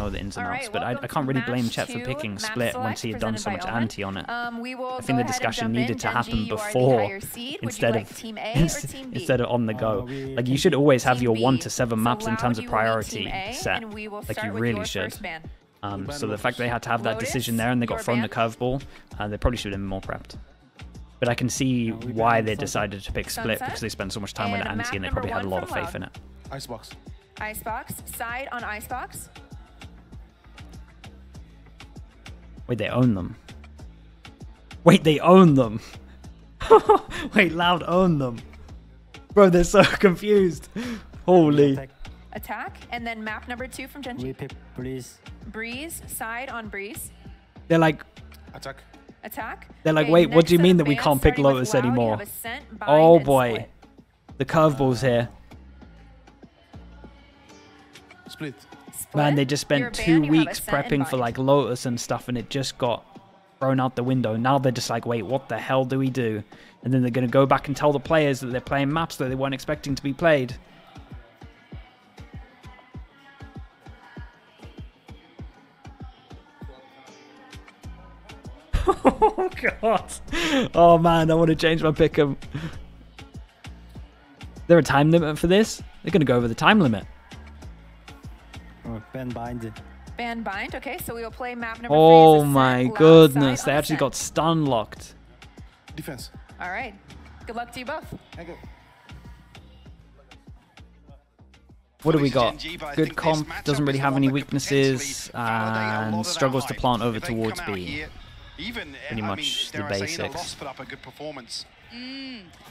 know the ins and outs, Alright, but I welcome can't to really blame match Chet for 2, picking map Split once select he had done so presented much by Omen. anti on it. We will I go think the ahead and discussion jump needed in. to Genji, happen you are the before higher seed. Would you instead like of team A or team B? instead of on the go. Like you should always have your 1 to 7 maps in terms of priority set. Like you really should. So the fact they had to have that decision there and they got thrown the curveball, they probably should have been more prepped. But I can see why they decided to pick Split because they spent so much time with the anti and they probably had a lot of faith in it. Icebox. Icebox. Side on Icebox. Wait, they own them. Wait, they own them. Wait, Loud own them. Bro, they're so confused. Holy. Attack. And then map number 2 from Genji. We pick Breeze. Breeze. Side on Breeze. They're like, Attack. Attack. they're like, Okay, wait, what next do you set mean of that we bands can't pick starting with Lotus Loud, you anymore? have Ascent, Bind, Oh and boy. Split. The curveball's here. Split. Man, they just You're spent a 2 band, you have weeks Ascent and prepping for Bind. like Lotus and stuff and it just got thrown out the window. Now they're just like, wait, what the hell do we do? And then they're going to go back and tell the players that they're playing maps that they weren't expecting to be played. Oh god. Oh man, I want to change my pick'em. Is there a time limit for this? They're going to go over the time limit. Oh, Ben Bind. Band Bind. Okay, so we will play map number 3. Oh Ascent, my Loud, goodness, side they on actually got Ascent. stun locked. Defense. All right. Good luck to you both. What do we got? Good comp, doesn't really have any weaknesses, and struggles to plant over towards B. Pretty much the basics.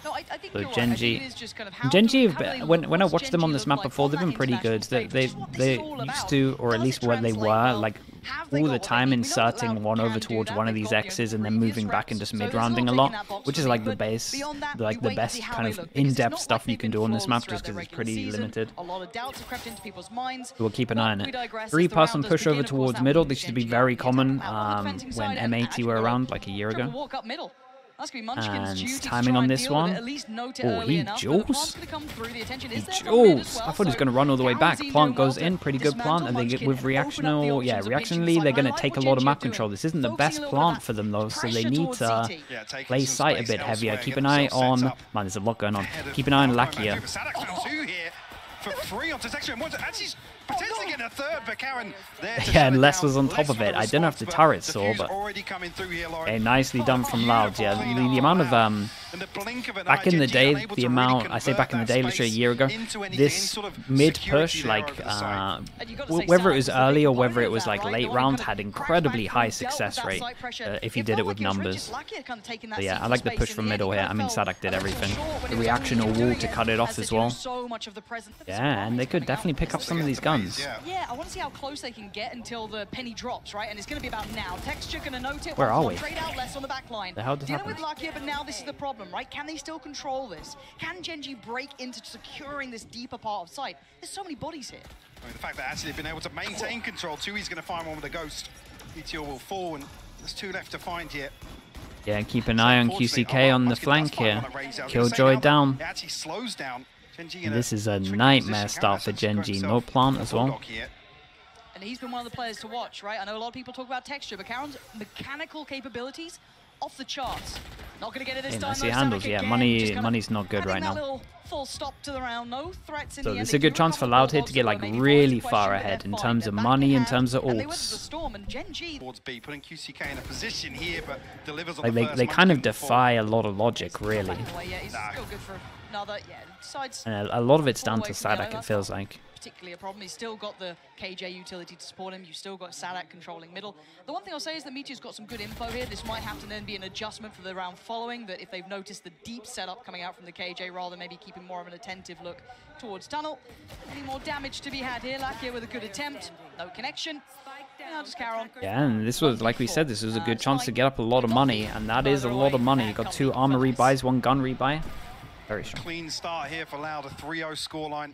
No, I think So you're right. Genji, I think it is just kind of how Genji, do they when look? I What's watched them on Genji this look map like before, on they've that been pretty good. international They stage? What this they is all used about. to, or at Does least it where they translate were, well? like Have they all got the what they time need? We know that inserting Loud one can over do towards that. one of They've these got, X's and then previous moving back and reps. just So mid they're rounding a still lot, taking that box which is really like the good. base, Beyond that, like we the wait to best see how kind they of look, because it's in-depth not stuff like you they've can been do on this flawless map just throughout because their it's regular pretty season. limited. A lot of doubts have crept into people's minds. So we'll keep an eye on We it. digress as 3-person the round does push begin. over Of course, towards that middle. will This used to be Genji very out. common On the defending when side, and M80 actually were go around like a year triple ago. walk up middle. That's going to be Munchkin's And duty to timing try on and this deal with one. it, at least note it Oh, early he enough, but the jukes. plant's going to come through. The attention is there from mid Jules! as well, I thought he was so going to run all the way back. Galzine Plant doing well goes to in, pretty good dismantle plant, and they get Munchkin with and open up the reactional, yeah, options of pinching reactionally, side. they're I going to like take a what lot of Genji map are doing. control. This isn't the Focusing best a little bit of plant that for them though, so they pressure need towards to CT. play sight a bit heavier. Keep an eye on, man, there's a lot going on. Keep an eye on Lakia. For free onto Texture and actually potentially getting a third, but Karen there to Yeah, and shut it Les down. was on top Less of it. of a I don't know if the response, turret but saw, Diffuse but already coming through here, Lauren. hey, nicely done from Loud. Yeah, the amount of In the blink of an back eye, in the Genji day, unable the to really amount I say convert back in the that day, literally a space year ago, into anything, this any sort of mid security push, there like over the side. And you've got to say whether it Salah was a big early or component whether it of was that, like right? late The one round, kind of had crash incredibly back high through, dealt with success that rate side pressure. if you It did it felt with like was numbers. rigid. Lakia kind of taking that But yeah, CT I like the space push in from the end. middle He here. kind I mean, of felt Sadak did a little everything. short when The he was reactional doing wall to it, cut it off as as they well. do so much of the present. Yeah, and they could definitely pick up some of these guns. Yeah, I want to see how close they can get until the penny drops, right? And it's going to be about now. Texture going to note it. Where are we? Trade out less on the back line. The hell just Dealing with happened? Lakia, but now this is the problem, right? Can they still control this? Can Genji break into securing this deeper part of sight? There's so many bodies here. I mean, the fact that actually they've been able to maintain control too, he's going to find one with a ghost. Meteor will fall, and there's 2 left to find here. Yeah, keep an eye on QCK on the flank here. Killjoy down. It actually slows down. Genji And this is a nightmare start for Genji. No plant as well. And he's been one of the players to watch, right? I know a lot of people talk about texture, but Karen's mechanical capabilities off the charts. Not going to get it this Hey, time. nice though. handles. Sadak Yeah, again, money, just kinda money's not good adding right that now. little full stop to the round. No threats in So the end. this is They a good do chance for recover Loud the here to get like maybe really force far question, but ahead they're in fine. terms They're of back money, in hand, terms of and they weathered the ults. storm, and Genji Towards B, putting QCK in a position here, but delivers on Like the first they kind of Munchkin before. defy a lot of logic, really. Yeah, he's still good for another. Yeah, sides. And a lot of it's down All to the way from yellow, Sadak, it that's feels not like. particularly a problem. He's still got the KJ utility to support him. You've still got Sadak controlling middle. The one thing I'll say is that Meteor's got some good info here. This might have to then be an adjustment for the round following, that if they've noticed the deep setup coming out from the KJ, rather than maybe keeping more of an attentive look towards tunnel. Any more damage to be had here? Lakia with a good attempt. No connection. Yeah, just carry on. Yeah, and this was, like we said, this was a good chance to get up a lot of money, and that is a lot of money. You got 2 armor rebuys, 1 gun rebuy. Very strong. Clean start here for Loud, a 3-0 scoreline.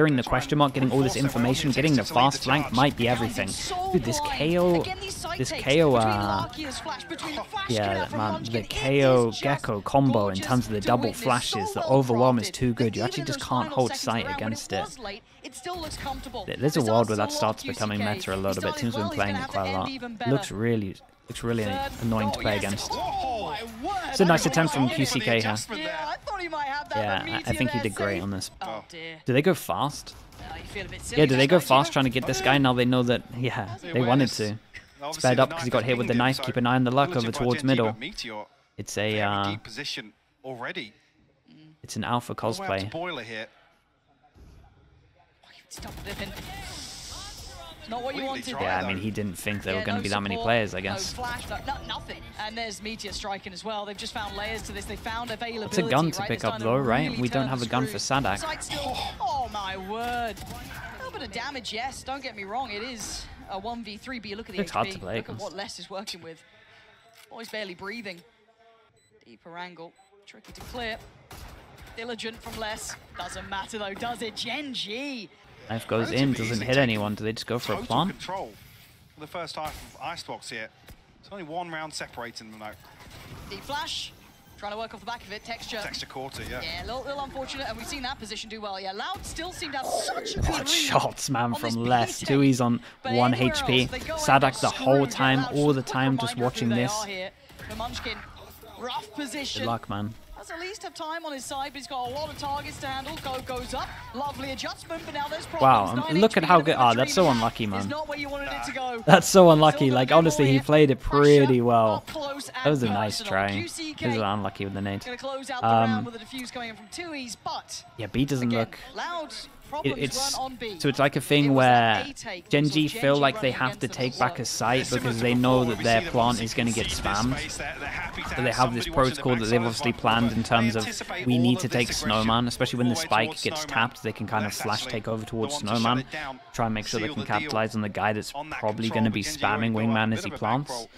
clearing the question mark, getting all this information, getting the fast flank might be everything. Dude, this KO, yeah, man, the KO Gecko combo in terms of the double flashes, the overwhelm is too good. You actually just can't hold sight against it. There's a world where that starts becoming meta a little bit. Teams have been playing it quite a lot. Looks really annoying to play against. It's a nice attempt from QCK here. Yeah, I think he did great on this. Do they go fast? Yeah, do they go fast trying to get this guy? Now they know that, yeah, they wanted to. Sped up because he got hit with the knife. Keep an eye on the luck over towards middle. It's a it's an alpha cosplay. Not what you wanted. Yeah, I mean, he didn't think there were going to be that many players, I guess. Flash, nothing. And there's Meteor striking as well. They've just found layers to this. They found availability. It's a gun to pick up though, right? We don't have a gun for Sadak. Oh my word. A little bit of damage, yes. Don't get me wrong. It is a 1v3, but you look at the It's HP. hard to play Look at against. what Les is working with. Oh, he's barely breathing. Deeper angle. Tricky to clear. Diligent from Les. Doesn't matter though, does it? Gen.G. Knife goes in, doesn't hit anyone. Do they just go for a plant? Control for the first half of Icebox here. It's only one round separating them though. Deep flash. Trying to work off the back of it. Texture. Texture quarter, yeah. Yeah, a little unfortunate, and we've seen that position do well. Yeah, Loud still seemed to have such a good What read shots, man, on this from Les. P-Take. Tui's on But 1 anywhere HP. else, they go Sadak ahead the and whole screw time, Loud. all the Quick time, just reminder of watching who they this. are here. The Munchkin, rough position. Good luck, man. Does at least have time on his side, but he's got a lot of targets to handle. Goes up. Lovely adjustment, but now there's problems. Wow, 9 look at HP, how but good. the Oh, that's so retreat unlucky, is man. not where you wanted it to go. That's so unlucky. Still Like, gonna honestly, go he here. played it pretty Pressure well. up close and That was a nice personal. try. QCK He was unlucky with the nade. Gonna close out the round with the defuse coming in from Tui's, but Yeah, B doesn't again, look... Loud problems It's weren't on B. so it's like a It thing was that where A take. Gen.G So feel Gen.G like they running have to against take it. back a site Similar because to they before, know where that we their see them plant obviously is going to get concede this spammed. space. They're happy to So they have this somebody watching the protocol that they've backside obviously of the planned block. in terms They of anticipate we all need of to this take aggression Snowman, especially when the all the way spike towards gets Snowman. tapped. They can kind of That's flash actually take over the towards one to shut Snowman, it down. try and make sure they Seal can the deal capitalize on the guy that's on that probably control, going to be but Gen.G already spamming got a Wingman bit as he of a back plants. roll.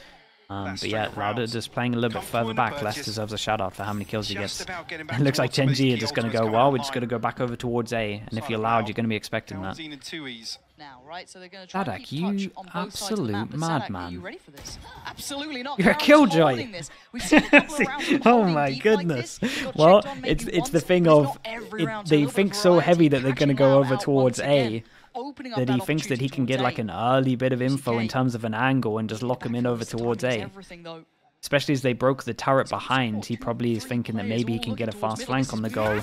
But yeah, Lauda just playing a little bit further back. Les deserves a shout out for how many kills he Just gets. about getting back It looks like towards him, Gen.G but are just going to the go, ultimate's well, coming we're just going to go back over towards A. And if you're Loud, you're going to be expecting that. Galvantine and Tui's. Now, right? So they're going to try Sadak, and keep touch you on both sides of the map. absolute But Sadak, madman. are you ready for this? Absolutely not. You're a Karen's killjoy. holding this. We've seen a couple of rounds of him Oh holding my deep like goodness. this. He got Well, checked on maybe it's the once, thing but it's of not every round, so a they little bit think of so variety. heavy that they're going to Catching go Loud over out towards once again, A. opening up That he that thinks that he opportunity can get towards like A. an early bit of info in QCK. terms of an angle and just lock him in over towards A. Especially as they broke the turret behind, he probably is thinking that maybe he can get a fast flank on the goal.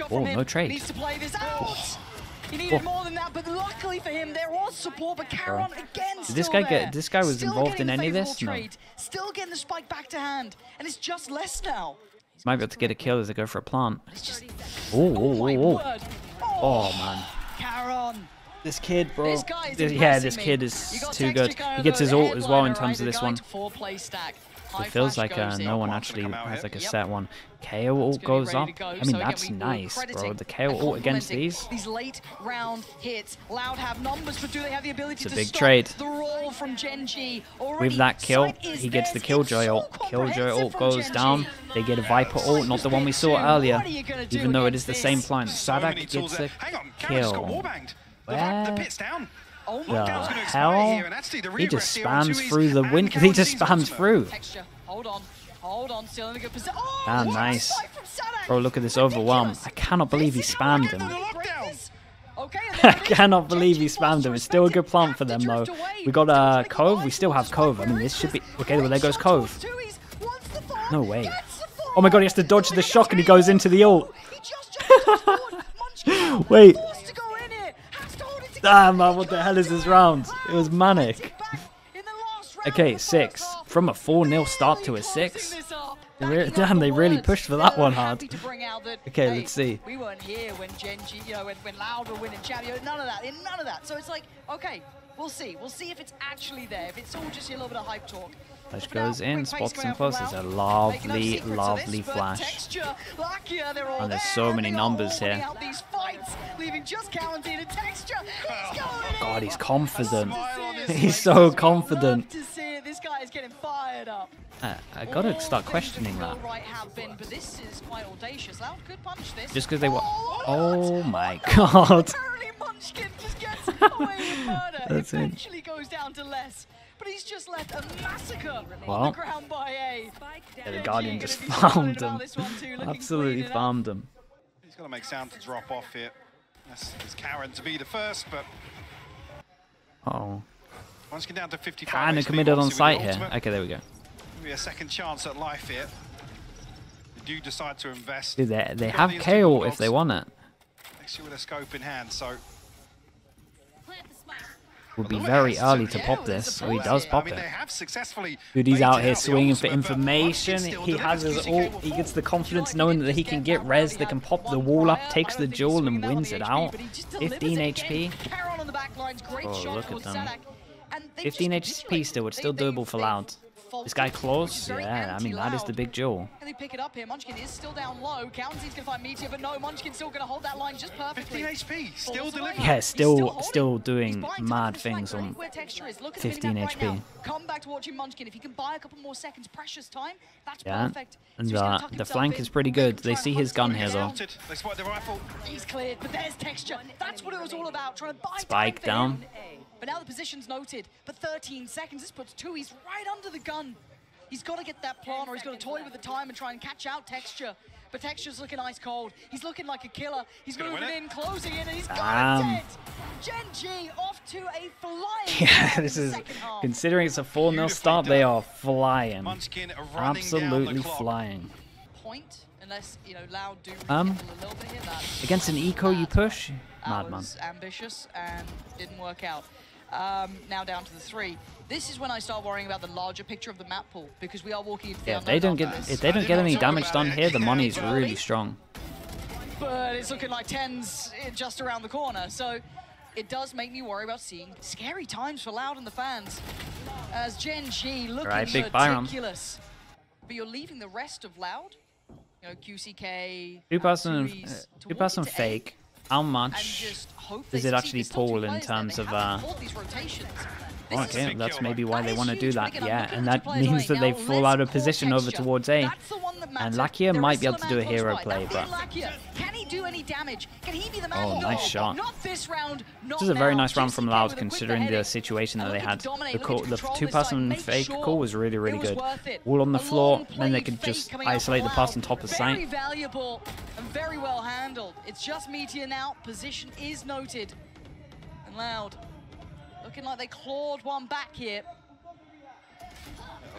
Oh, no trade. Needs to play this out. He needed more than that, but luckily for him, there was support. But Caron again, Did this still guy there. get? This guy was Still involved in getting the any of favorable this? No. trade. Still getting the spike back to hand, and it's just less now. Might be able to get a kill as they go for a plant. It's just Oh, my oh, word. oh man. Caron. This kid, bro. This guy is Yeah, impressing this me. kid You is got too Texture good. kind He of gets the his ult as well in headliner, terms of right? this The one. guy to 4-play stack. It High feels flash like goes in. no one Plant's actually gonna come out has here. like a Yep. set one. KO ult be goes ready up. to go. I So mean, again, that's we will nice, bro. crediting The KO and ult against complimenting these. late round hits. Loud have numbers, but do they have the ability It's a to big stop trade. the roll from Gen.G? Already, With that kill, sight is he gets the theirs. Killjoy It's so ult. Killjoy comprehensive ult from goes Gen.G. down. They get a Viper ult, not the one we saw earlier. What are you gonna do Even though it is against the same this? plant. So many Sadak tools gets there. a Hang on, Karen just got kill. warbanged. Where? The pit's down. Oh The my Lockdown's god. gonna expire hell? here, and actually the He just regress here on spams Tui's through the and wind. He just Galvantine's spams ultimate. through. Texture. Hold on, still in a good position. Oh, Ah, what a nice. spike from Sadak. Bro, look at this overwhelm. I cannot believe he This is how spammed we're him. gonna break this. Okay, and I there it is. cannot believe he Gen.G spammed wants him. to It's still a respect good it, plant have for to them, drift though. away. We got Still taking Cove. the We still have line Cove. I towards mean, the this should be... spike. Okay, well, there goes Shot Cove. towards Tui's, wants the farm, No way. gets the farm. Oh my god, he has to dodge the shock and he goes into the ult. He just jumped forward. Munchkin Wait. forced to go in here. Has to hold it together. Damn, man, what the hell is this round? It was manic. Back in the last round Okay, of the 6. first half. From a 4-0 start to a Closing 6. this up. Damn, they really pushed for that one hard. Happy to bring out that, Okay, hey, let's see. We weren't here when Gen.G, when Loud were winning Chavio, none of that. So it's like, okay, we'll see. We'll see if it's actually there, if it's all just a little bit of hype talk. Flash But for now, goes in, quick spots pace him going close. out There's from a Loud. Making no lovely, secrets of lovely this, but flash. Texture, Lakia, they're all And there's there, so many they are numbers holding here. out these fights, leaving just Galantine and Texture. He's going in. God, he's confident. Smile on his He's face. so Love confident. to see it. This guy is getting fired up. I gotta All start things questioning that that. could go right have been, but this is quite audacious. Loud could punish this. Just because they were... Oh, Oh my god. apparently Munchkin just gets away with murder. That's it. Eventually goes down to less. but he's just left a massacre Well, on the ground by A. Yeah, the Guardian just Gonna be farmed about him. this one too, looking Absolutely clean enough. farmed him. He's got to make sound to drop off here. That's Karen to be the first, but Oh, once you get down to 55. kind of HP, committed on obviously with sight the here. ultimate, Okay, there we go. maybe a second chance at life here. They do decide to invest. Dude, they Got have the instant KO if bulldogs. they want it. Next year with a scope in hand, so Would be Look, very has early to- to yeah, pop well, there's this, a so he pause does here. pop I mean, it. they have successfully Dude, he's out baited here out the swinging for ultimate, but information. Munchkin still He has delivers. his QCK ult. will He fall. gets the confidence knowing that he can get res, they can pop the wall up, takes the jewel and wins it out. 15 HP. Caron on the back line's great Oh, shot look at towards them. Sadak. And they 15 just HP still, it's still doable for Loud. This guy close? Yeah, I mean, that is the big jewel. Can they pick it up here? Munchkin is still down low. County's gonna find Meteor, but no, Munchkin's still gonna hold that line just perfectly. 15 HP, still Falls away. delivering. Yeah, He's still holding. doing He's buying time mad for the flank, things right on where Texture is. Look at 15 the minimap right HP. now. Come back to watching Munchkin. If he can buy a couple more seconds, precious time, that's Yeah, perfect. and So he's gonna tuck the himself flank in, is pretty maybe good. They try and see hunt his gun someone here, though. out. Spotted. They spotted the rifle. He's cleared, but there's Texture. That's what it was all about, trying to buy Spike time for down. him. But now the position's noted. But 13 seconds, this puts two. He's right under the gun. He's got to get that plant, or he's got to toy with the time and try and catch out Texture. But Texture's looking ice cold. He's looking like a killer. He's Gonna moving win it. in, closing in, and he's got it dead. Gen G off to a flying Yeah, start in this the is, second half. considering it's a 4-0 Beautifully start, they done. are flying. Munchkin running down the Absolutely clock. flying. Point, unless, you know, Loud do Um, rekindle a little bit here. That Against an eco you push? Madman. was ambitious and didn't work out. Now down to the 3. This is when I start worrying about the larger picture of the map pool, because we are walking into the Yeah, unknown if they don't after get this. if they don't get any damage done here, the Yeah, money's well, really strong. But it's looking like 10's just around the corner, so it does make me worry about seeing scary times for Loud and the fans. As Gen G looking Right, big Byron. ridiculous. But you're leaving the rest of Loud, you know, QCK, Two-person Tui's, to walk two-person into A fake. How and much just hope does they it succeed. actually There's still two pull in players there. terms They of haven't pulled these rotations. This is okay, big that's kill. maybe why That they is want to do huge, but that, again, I'm yeah, looking and at the that players means right that they now. fall Let's out of call position over Texture. towards A. That's the one that And matters. Lakia There might is be able still to do a man close hero by. play, That but being Lakia, can he do any damage? Can he be the man? Oh, No, nice shot. Not this round. Not this is a very now. nice round from GCK Loud with a quick considering the beheading. situation that And they looking had. to dominate, The, looking to the control this two-person side, make fake sure call was really, really it was good. worth it. Wall on the A floor, long then they played could fake just coming out isolate the from pass Loud. on top of Very sight. valuable and very well handled. It's just Meteor now. Position is noted. And Loud looking like they clawed one back here.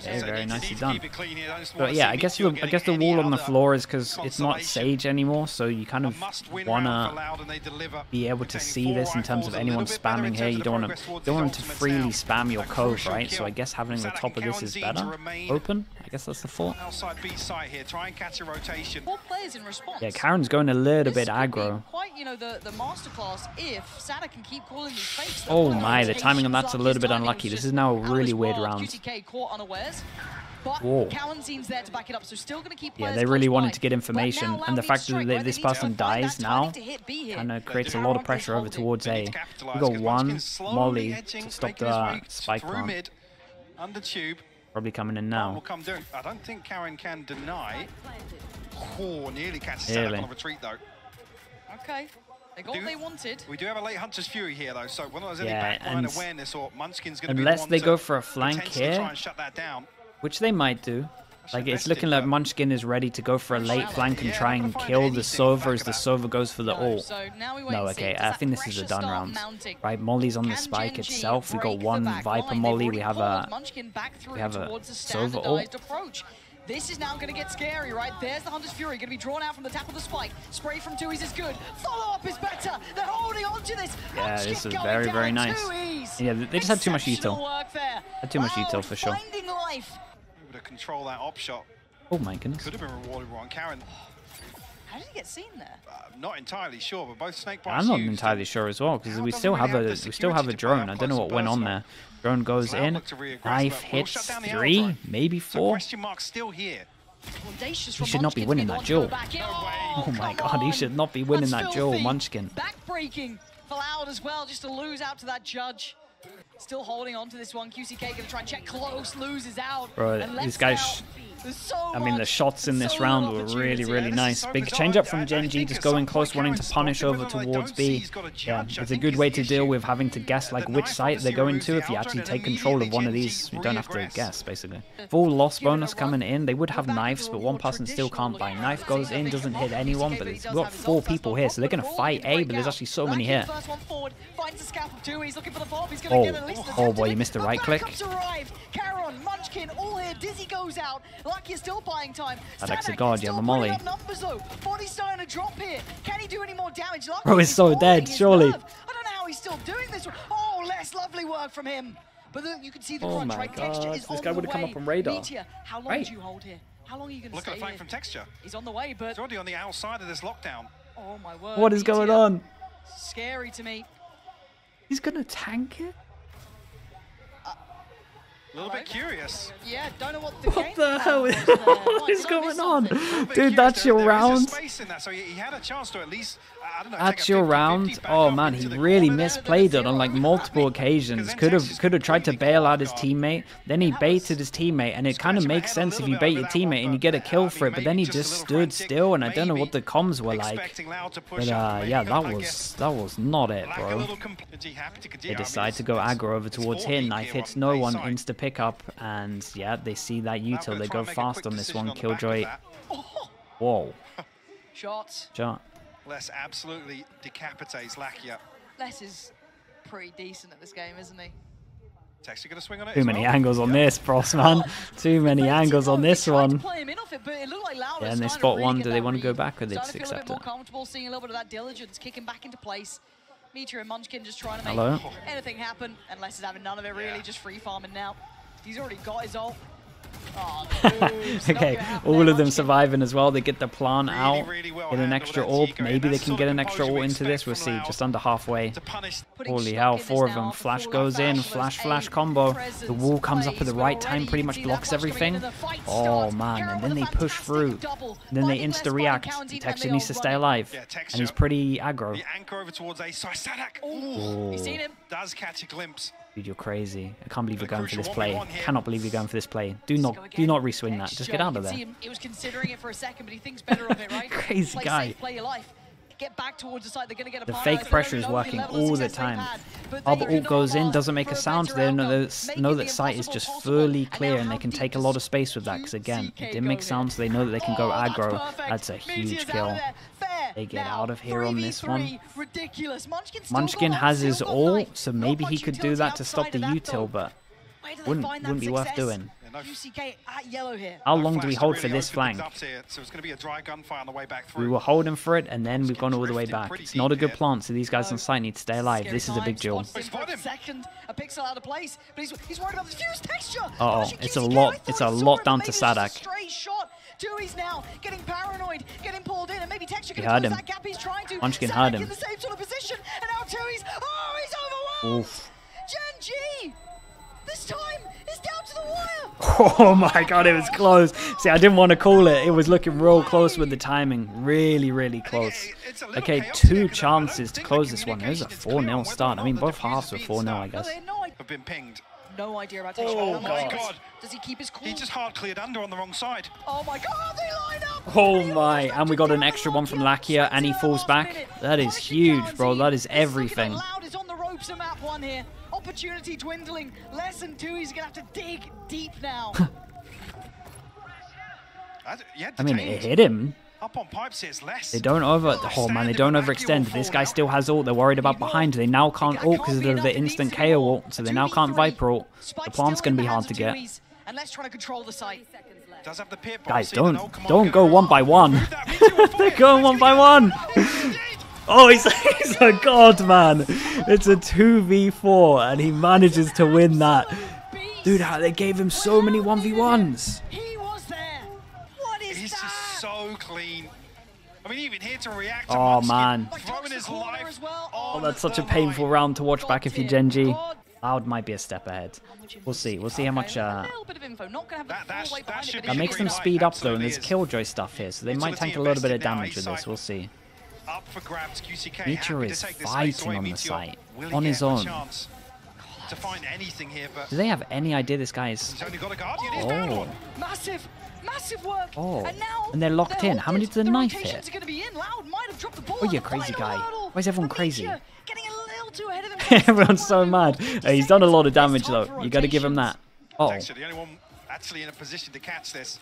Yeah, very Need to nicely keep done. it clean here. I just But wanna yeah, see I guess Meteor the getting wall any on the other floor is because it's not consolation. Sage anymore, so you kind A of must-win round for wanna Loud, and they deliver. be able to Retaining see 4 this in terms rifles, of a anyone little bit better in spamming here. terms You of don't want progress towards to his freely ultimates now. spam your A code, crucial right? So kill. I guess having the Sadak top of and this is Kawan better. to remain Open, I guess that's the thought. outside B site here. Try and catch a rotation. 4 players in response. Yeah, Karen's going a little This bit could be aggro. quite, you know, the masterclass if Sada can keep calling these fakes. Oh One of my, the rotations timing on that's a little his bit timing unlucky. was This just is now a out of really this weird world. round. QTK caught unawares. But Whoa. Cowan's there to back it up, so still going to keep Yeah, players they really close wanted by. to get information, But now and the Loud fact needs that strike, right? this They need to person find that dies timing now to hit B here. kind of creates a Caron lot of is pressure over holding. towards They need A. to We capitalise, got 'cause one Munchkin's slowly molly edging, to stop making his way the spike through plant. mid, under tube. Probably coming in Will now. come doing. I don't think Karen can deny. Oh, nearly catches Really? Sadak on a retreat though. Okay. They got what they wanted. We do have a late Hunter's Fury here though, so whether there's any Yeah, backline and awareness or Munchkin's going to be the unless one they to go for a flank potentially here, try and shut that down. which they might do. Like, it's invested, looking like but- Munchkin is ready to go for a late flank and Yeah, try they're and gonna find kill the anything Sova back as of the that. Sova goes for the No, ult. so now we wait No, and see. okay, Does I that think this is pressure a done start round. mounting? Right, Molly's on the Can spike Gen G itself. We got break the one back Viper line? Molly. They've We have already a pulled Munchkin back through have a towards the Sova standardized ult. approach. This is now going to get scary, right? There's the Hunter's Fury, going to be drawn out from the tap of the spike. Spray from Tui's is good. Follow-up is better. They're holding on to this. Yeah, Munchkin this is going very, down very in nice. 2Es. Yeah, they just had too much Exceptional util. work there. Had too much Loud util for sure. finding life. Able to control that op shot. Oh my goodness. Could have been rewarded on Karen. How did he get seen there? Not entirely sure, but both Snake I'm not entirely sure as well because Cloud we doesn't still really have have a the we still have a security to play drone. up I don't know close what went on personal. there. Drone goes Cloud in. looked to reaggress, Knife but will hits shut down the 3, Alpha. maybe So 4. question mark still here. Audacious He from should not be Munchkin to winning the that one to go duel. back in. Oh my come god, he on. should not be winning That's that duel, filthy. Munchkin. Back-breaking for Loud as well, just to lose out to that judge. Still holding on to this one. QCK going to try and check close, loses out. Bro, and these lets guys... out. There's so I mean, the much, shots in this so round little were really, opportunity. really this is nice. so Big bizarre. change up from I Gen G, think just at some going point close, wanting to Karen's punish spotted over people I towards don't see B. he's got a Yeah, judge. I it's a think good is way the to deal issue. with having to guess like The which knife site they're obviously going removes to the if you outer actually and take control of immediately one of Gen these. G You don't have to reaggress. guess, basically. Full loss Give it a bonus run. coming in. They would have We're back knives, to a but more one person still can't buy. traditional Knife goes in, doesn't hit anyone, but QCK, he's does got have his 4 ult. people First here, one so they're going to forward, fight looking to A, break but there's out. actually so many Lackey, here. first one forward, finds the scalp of two. He's looking for the pop. He's going to get at least an Oh, attempt boy, at you it, missed the but right click. backup's arrived. Caron, Munchkin, all here. Dizzy goes out. Lucky is still buying time. That Stanek extra guard, you have still a molly. putting up numbers, though. Body's starting to drop here. Can he do any more damage? Lucky Bro, he's is so holding dead, his surely. nerve. I don't know how he's still doing this. Oh, less lovely work from him. But look, you can see the Oh crunch, my right? Texture God, is this on guy the would've come way. up on radar. Meteor, how long Right. do you hold here? How long are you going to Look stay at the flank here? from Texture. He's on the way, but He's already on the outside of this lockdown. oh my word. What is going Meteor. on? Scary to me. He's going to tank it? A little bit curious. Yeah, don't know what the What game the plan hell was is, there. what Might, is did I going miss on? something? A little bit Dude, curious. that's your There is a round? space in that, so he had a chance to at least, I don't know, That's take a your 50-50 round. back Oh up man, into he the really corner there. misplayed it on like multiple Because occasions. then Could Texas have tried to completely bail out his caught teammate. Then he baited his teammate, and it kind of makes sense if you bait your teammate and you get a kill for it. But then he just stood still, and I don't know what the comms were like. But yeah, that was not it, bro. They decide to go aggro over towards here. Knife hits no one, insta pickup, and yeah, they see that util. They go fast on this one. Killjoy. Whoa. Shots. Shot. Les absolutely decapitates Lakia. Les is pretty decent at this game, isn't he? Texture gonna swing on it. Too as many well. angles on this, Pross, man. Too many angles on this one. Yeah, and they spot one. Do they want to go back, or they just feel a bit accept more it? comfortable, seeing a little bit of that diligence kicking back into place. Meteor and Munchkin just trying to make Hello? anything happen, and Les is having none of it really, Yeah. just free farming now. He's already got his ult. Oh, Okay, all of them surviving as well. They get the plant out, really well get an handled extra that orb. Tico, and Maybe they that's can sort get of an extra composure ult we into this. expect We'll from see. Loud. Just under halfway. To punish Holy hell, 4 of them. Flash goes in, flash combo. The wall comes up at the right time, pretty much blocks everything. Oh man, and then they push through. Then they insta-react. Texture needs to stay alive. Yeah, And Texture. he's pretty aggro. The anchor over towards A. So Sadak You seen him? does catch a glimpse. Dude, you're crazy. I can't believe you're The going for this crucial play. 1v1 here. Cannot believe you're going for this play. Do Let's go not again. reswing that. Just Texture, get out you of can there. see him. He was considering it for a second, but he thinks better of it, right? Crazy Play guy. safe, play your life. Get back towards the site. They're going to get a The fire fake out. pressure is They don't know working the level of all the success they've time. had, but Oh, they the are ult goes in, gonna doesn't make a for sound. better They know outcome, that making the the site is impossible just possible. fully And clear, now and they how can deep take a does lot of space with that. Because again, QCK it didn't make go sounds. They know that they can go Oh, that's aggro. perfect. That's a Meteor's huge out kill. of there. Fair. They get Now, out of here on this 3v3. one. Ridiculous. Munchkin has his ult, so maybe he much could do utility that to stop outside the of that, util, though. but Where do they wouldn't find that be worth success? doing. no- QCK at yellow here. How No long do flash we to hold for really this open flank? things up here, so it's going to be a dry gunfire on the way back We through. were holding for it, and then we've gone all the way drifting back. pretty It's not a deep good here. plant, so these guys on site need to stay alive. Scary This is a big time. duel. Spots him for Spot him. a second, a pixel out of place, but he's worried about the fuse texture. Uh-oh, Pushing it's a QCK. lot- I thought it's he a saw lot it, down but to maybe it's just a Sadak. Straight shot. Dewey's now getting paranoid, getting pulled in, and maybe texture can heard close him. that gap he's trying to. Munchkin Sadak heard in him. the same sort of position, and now Dewey's. Oh, he's overwhelmed. Oof. Gen G. This time is down to the wire. Oh my god, it was close. See, I didn't want to call it. It was looking real close with the timing. Really, really close. It's a little Okay, chaotic 2 here 'cause I chances don't to think close the this one. It was a communication is clear 4-0 on start. I whether mean, or not both the halves were diffuser 4-0, I being guess. They had no idea. Have been pinged. No idea about texture. Oh my Does- God. Does he keep his cool? He just hard cleared under on the wrong side. Oh my God, they line up. Oh my, and we got an extra one from Lakia, and he falls back. That is huge, bro. That is everything. Loud is on the ropes in map 1 here. Opportunity dwindling. Less than 2. He's gonna have to dig deep now. I mean, it hit him. Up on pipes here, it's less. They don't oh man, they don't overextend. This guy still has ult. They're worried about behind. They now can't ult because of the instant KO ult, so they now can't Viper ult. The plant's going to be hard to get. And let's try to control the site. Does have the pit Guys, boss here, don't though. Come on, don't get go it one up. by one. Move that Meteor They're forward. going one by one. Oh, he's a god, man. It's a 2v4, and he manages to win that. Dude, how they gave him so many 1v1s. He was there. What is He's that? just so clean. I mean, even here to react to Oh, Munchkin, man. throwing his life as well. Oh, on that's such a the painful line. round to watch back if you're Gen G. God. Loud might be a step ahead. We'll see. We'll see how much. A little bit of info. Not gonna have the That full weight should behind it, be but That it makes should them be green speed light, up though, and there's absolutely Killjoy stuff here, so they might Utility tank a little bit of invested now, damage with this. A-side. We'll see. Up for grabs, QCK. Meteor happy to is take this space fighting away. on the Meteor, site, will he on get his a own. chance? to find anything here, but Do they have any idea this guy is... he's only got a Guardian. He's down Oh. one. Massive work. Oh. And now And they're locked in. How many did the knife hit? rotations are going to be in. Loud might have dropped the ball. Oh, on you the crazy final guy. hurdle. Why is everyone And crazy? Meteor getting a little too ahead of himself. Everyone's so mad. He's done a lot of damage, Time though. for You got to give him that. rotations. Oh, Actually, the only one actually in a position to catch this.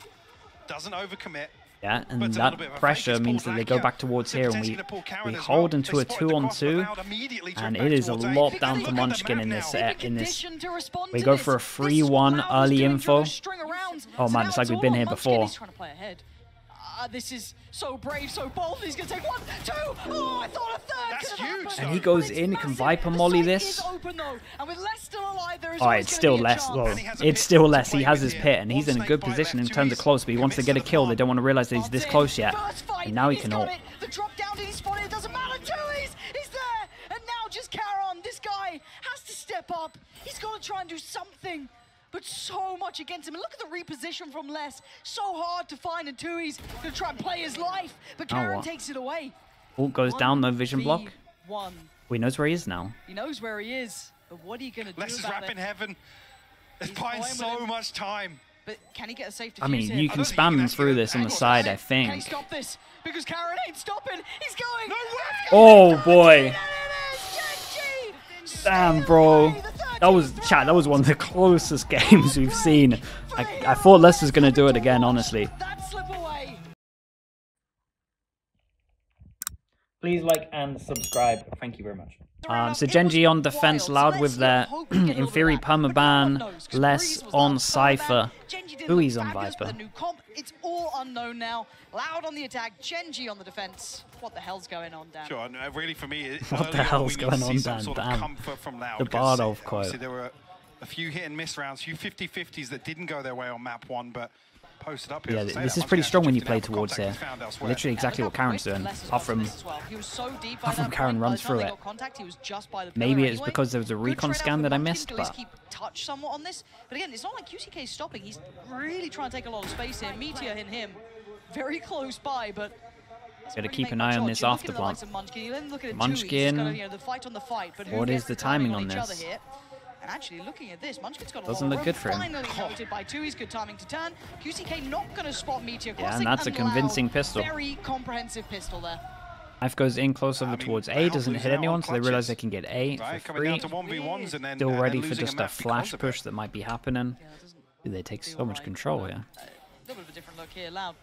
Doesn't overcommit. yeah, and Puts a little bit of that a pressure fake. means that they go back towards So here, and potentially gonna pull Karen we as hold well. into They a spotted the cross, but 2-on-2, Loud immediately turned and back it is a towards A. lot Look down at for the Munchkin map in now. this Conditioned to respond We to go this. for a This 3-1 Loud early was doing info. a string of rounds. Oh, So man, now it's like it's we've all been on here Munchkin. before. He's trying to play ahead. This is so brave, so bold. He's going to take 1, 2. Oh, I thought a third. That's could have huge, happened. though. And he goes But it's in, he can massive. Viper The molly site this. is open, though. And with less still alive, there is Oh, always it's gonna still be a less. chance. Well, And he has a it's pit still to less. He play has with his here. pit, and he's in a One good snake bite position in left, terms of Tooheys close, but he wants to commits get a to the kill. They farm. don't want to realize that he's this close yet. First fight, And now he he's can got ult. it. The drop down, did he spot it? It doesn't matter. Tooheys, he's there. And now just Charon, this guy has to step up. He's got to try and do something. But so much against him. And look at the reposition from Les. So hard to find, and Tooheys going to try and play his life. But Oh, Charon what? takes it away. Ult goes down, no vision block. 1v1. He knows where he is now. He knows where he is. But what are you going to do Les is about wrapping it? heaven. It's He's buying toying with so him. much time. But can he get a safe defuse I mean, here? you I can don't think spam he can him actually through get this on the angles, side, does I it? Can he think. stop this? Because Charon ain't stopping. He's going. No way! Oh, boy. Genji! Damn, bro. That was, chat, that was one of the closest games we've seen. I thought Les was going to do it again, honestly. That slip away. Please like and subscribe. Thank you very much. So Genji on defense, Loud with their in theory permaban, Les on Cypher, Tooheys on Viper. It's all unknown now. Loud on the attack, Genji on the defense. What the hell's going on, Dan? Sure, no, really for me, What the early on, hell's we need to going see on, some Dan? sort of Damn. comfort from Loud, The because Bardolph quote. obviously there were a few hit and miss rounds, a few 50-50s that didn't go their way on map 1, but posted up here. Yeah, as I say, this that is pretty Munchkin strong when you drifting play out for towards contact here. is found elsewhere. Literally exactly what Karen's doing. Apart from Karen runs through it. Maybe it's because there was a recon scan that I missed, but keep touch somewhat on this. But again, it's not like QCK is stopping. He's really trying to take a lot of space here. Meteor and him very close by, but gotta keep an eye on this after plant. Munchkin. What is the timing on this? And actually, looking at this, Munchkin's got a Doesn't lot look of good for him. Finally noted by Tooheys, good timing to turn. QCK not going to spot Meteor Yeah, crossing. and that's a convincing Loud, pistol. Very comprehensive pistol there. Knife goes in close over I mean, towards A, Loud doesn't losing hit out on anyone, so they realize clutches. they can get A Right, for coming down free. to 1v1s and then, Still ready for losing just a a map flash because of push it. that might be happening. Yeah, it doesn't Dude, they take feel so much right, control but, here. A little bit of a different look here. Loud,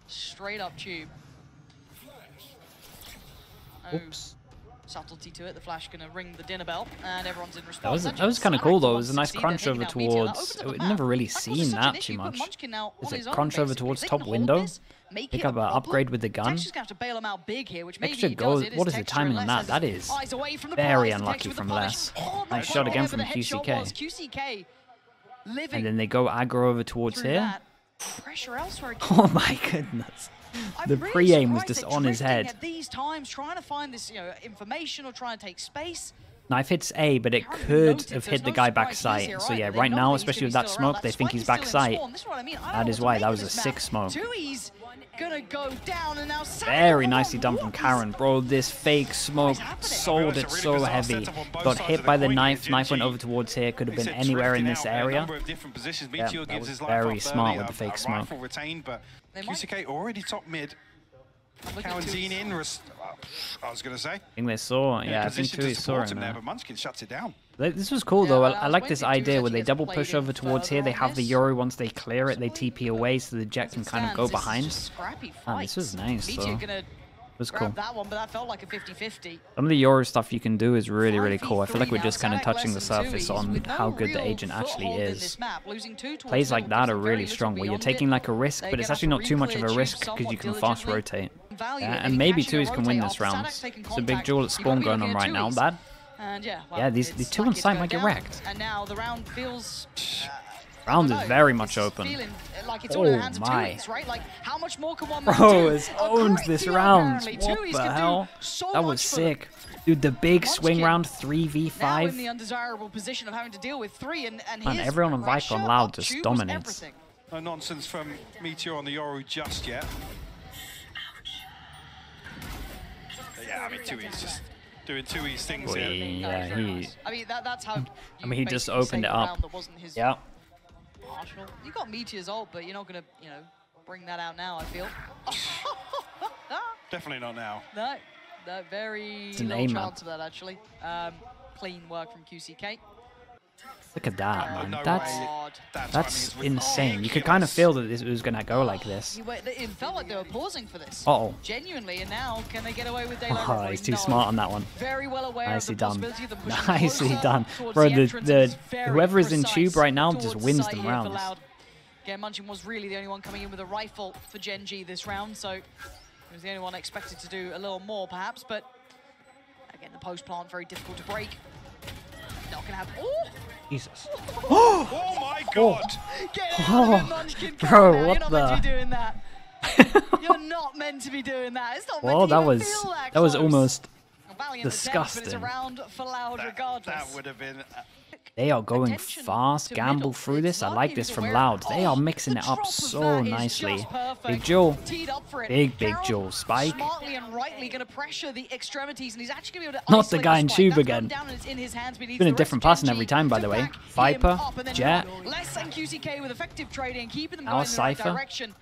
straight up tube. No Oops. subtlety to it. The flash gonna ring the dinner bell, and everyone's in response. That was kind of cool though. It was a nice crunch over towards. We've never really seen that too much. Is it crunch over towards top window? Pick up an upgrade with the gun. Extra goes. What is the timing on that? That is very unlucky from Les. Nice shot again from QCK. And then they go aggro over towards here. Pressure elsewhere. Oh my goodness. The pre-aim was just on his head. At these times, trying to find this, information or trying to take space. Knife hits A, but it could have hit the guy back sight. So yeah, right now, especially with that smoke, they think he's back sight. That is why that was a sick smoke. Gonna go down, and now Very nicely done from Karen. Bro, this fake smoke sold it so heavy. Got hit by the knife. Knife went over towards here. Could have been anywhere in this area. Yeah, that was very smart with the fake smoke. Retained, but QCK already top mid. Karen's in. I was going to say. I think they saw. Yeah, I think Tooheys saw him there. there. But Munchkin shuts it down. This was cool though. I like this idea where they gets double played push in over towards here. They have the Yori once they clear it. They TP away so the Jet can kind of go behind. This was nice though. It was cool. That one, but that felt like a 50-50. Some of the Yori stuff you can do is really, really cool. I feel like we're just kind of touching the surface on how good the agent actually is. Plays like that are really strong, where you're taking like a risk, but it's actually not too much of a risk because you can fast rotate. Yeah, and maybe Tooheys can win this round. It's a big duel at spawn going on right now. Bad. Yeah, these two on site might get wrecked. And now the round feels Round is very much open. Like it's all in the Oh hands of my. Tooheys, right? Like, how much more can one man Bro do? has A owned great this deal, round. apparently. What Tooheys the can do hell? so That was much for them. sick. Dude, the big swing Munchkin round now in 3v5. the undesirable position of having to deal with 3, and Man, his everyone on Viper pressure on Loud up just tube was dominates. everything. No nonsense from Meteor on the Yoru just yet. But yeah, I mean, Tooheys just doing Tui's things Boy, here. yeah, Very he. nice. I mean, that's how. I mean, he just basically opened saved it a up. round that wasn't his Yeah. arsenal. You got Meteor's ult, but you're not gonna, you know, bring that out now. I feel. Definitely not now. No, no, very It's an little aim map. chance of that actually. Clean work from QCK. Look at that, Oh, man. no That's way. God. That timing that's is insane. You could kind of ridiculous. feel that this was gonna go like this. It felt like they were pausing for this. Uh-oh. Genuinely, and now can they get away with daylight Oh, robbery? he's too No. smart on that one. Very well aware Nicely of the done. possibility of them pushing Nicely closer done. towards Bro, the the entrance. It's very whoever is in precise tube right now just towards wins sight them here for rounds. Loud. Again, Munchkin was really the only one coming in with a rifle for Gen G this round, so he was the only one expected to do a little more, perhaps, but again, the post plant very difficult to break. Not gonna have. Oh! Jesus. Oh my God! Get out of it, Munchkin! Come Bro, on now, what you're not meant to the- be doing that. You're not meant to be doing that. It's not meant Well, to that even was feel that was close. almost. A valiant attempt, but it's disgusting. a round for Loud regardless. That would have been. They are going Attention fast, to gamble middle. through It's this. I not like even this from aware- Loud. They are Oh, mixing the it up drop of so that is nicely. just perfect. Big Joel. Teed up for it. Big Carroll Joel. Spike. Smartly and rightly going to pressure the extremities, and he's actually going to be able to Not the isolate guy in spike. tube That's again. gone down and it's in his hands, but he needs Doing a the rest different of passing Gen every G time, by to the way. back him Viper, up, and then Jet. Less than QCK with effective trading, keeping them Now going in the right Cypher. direction.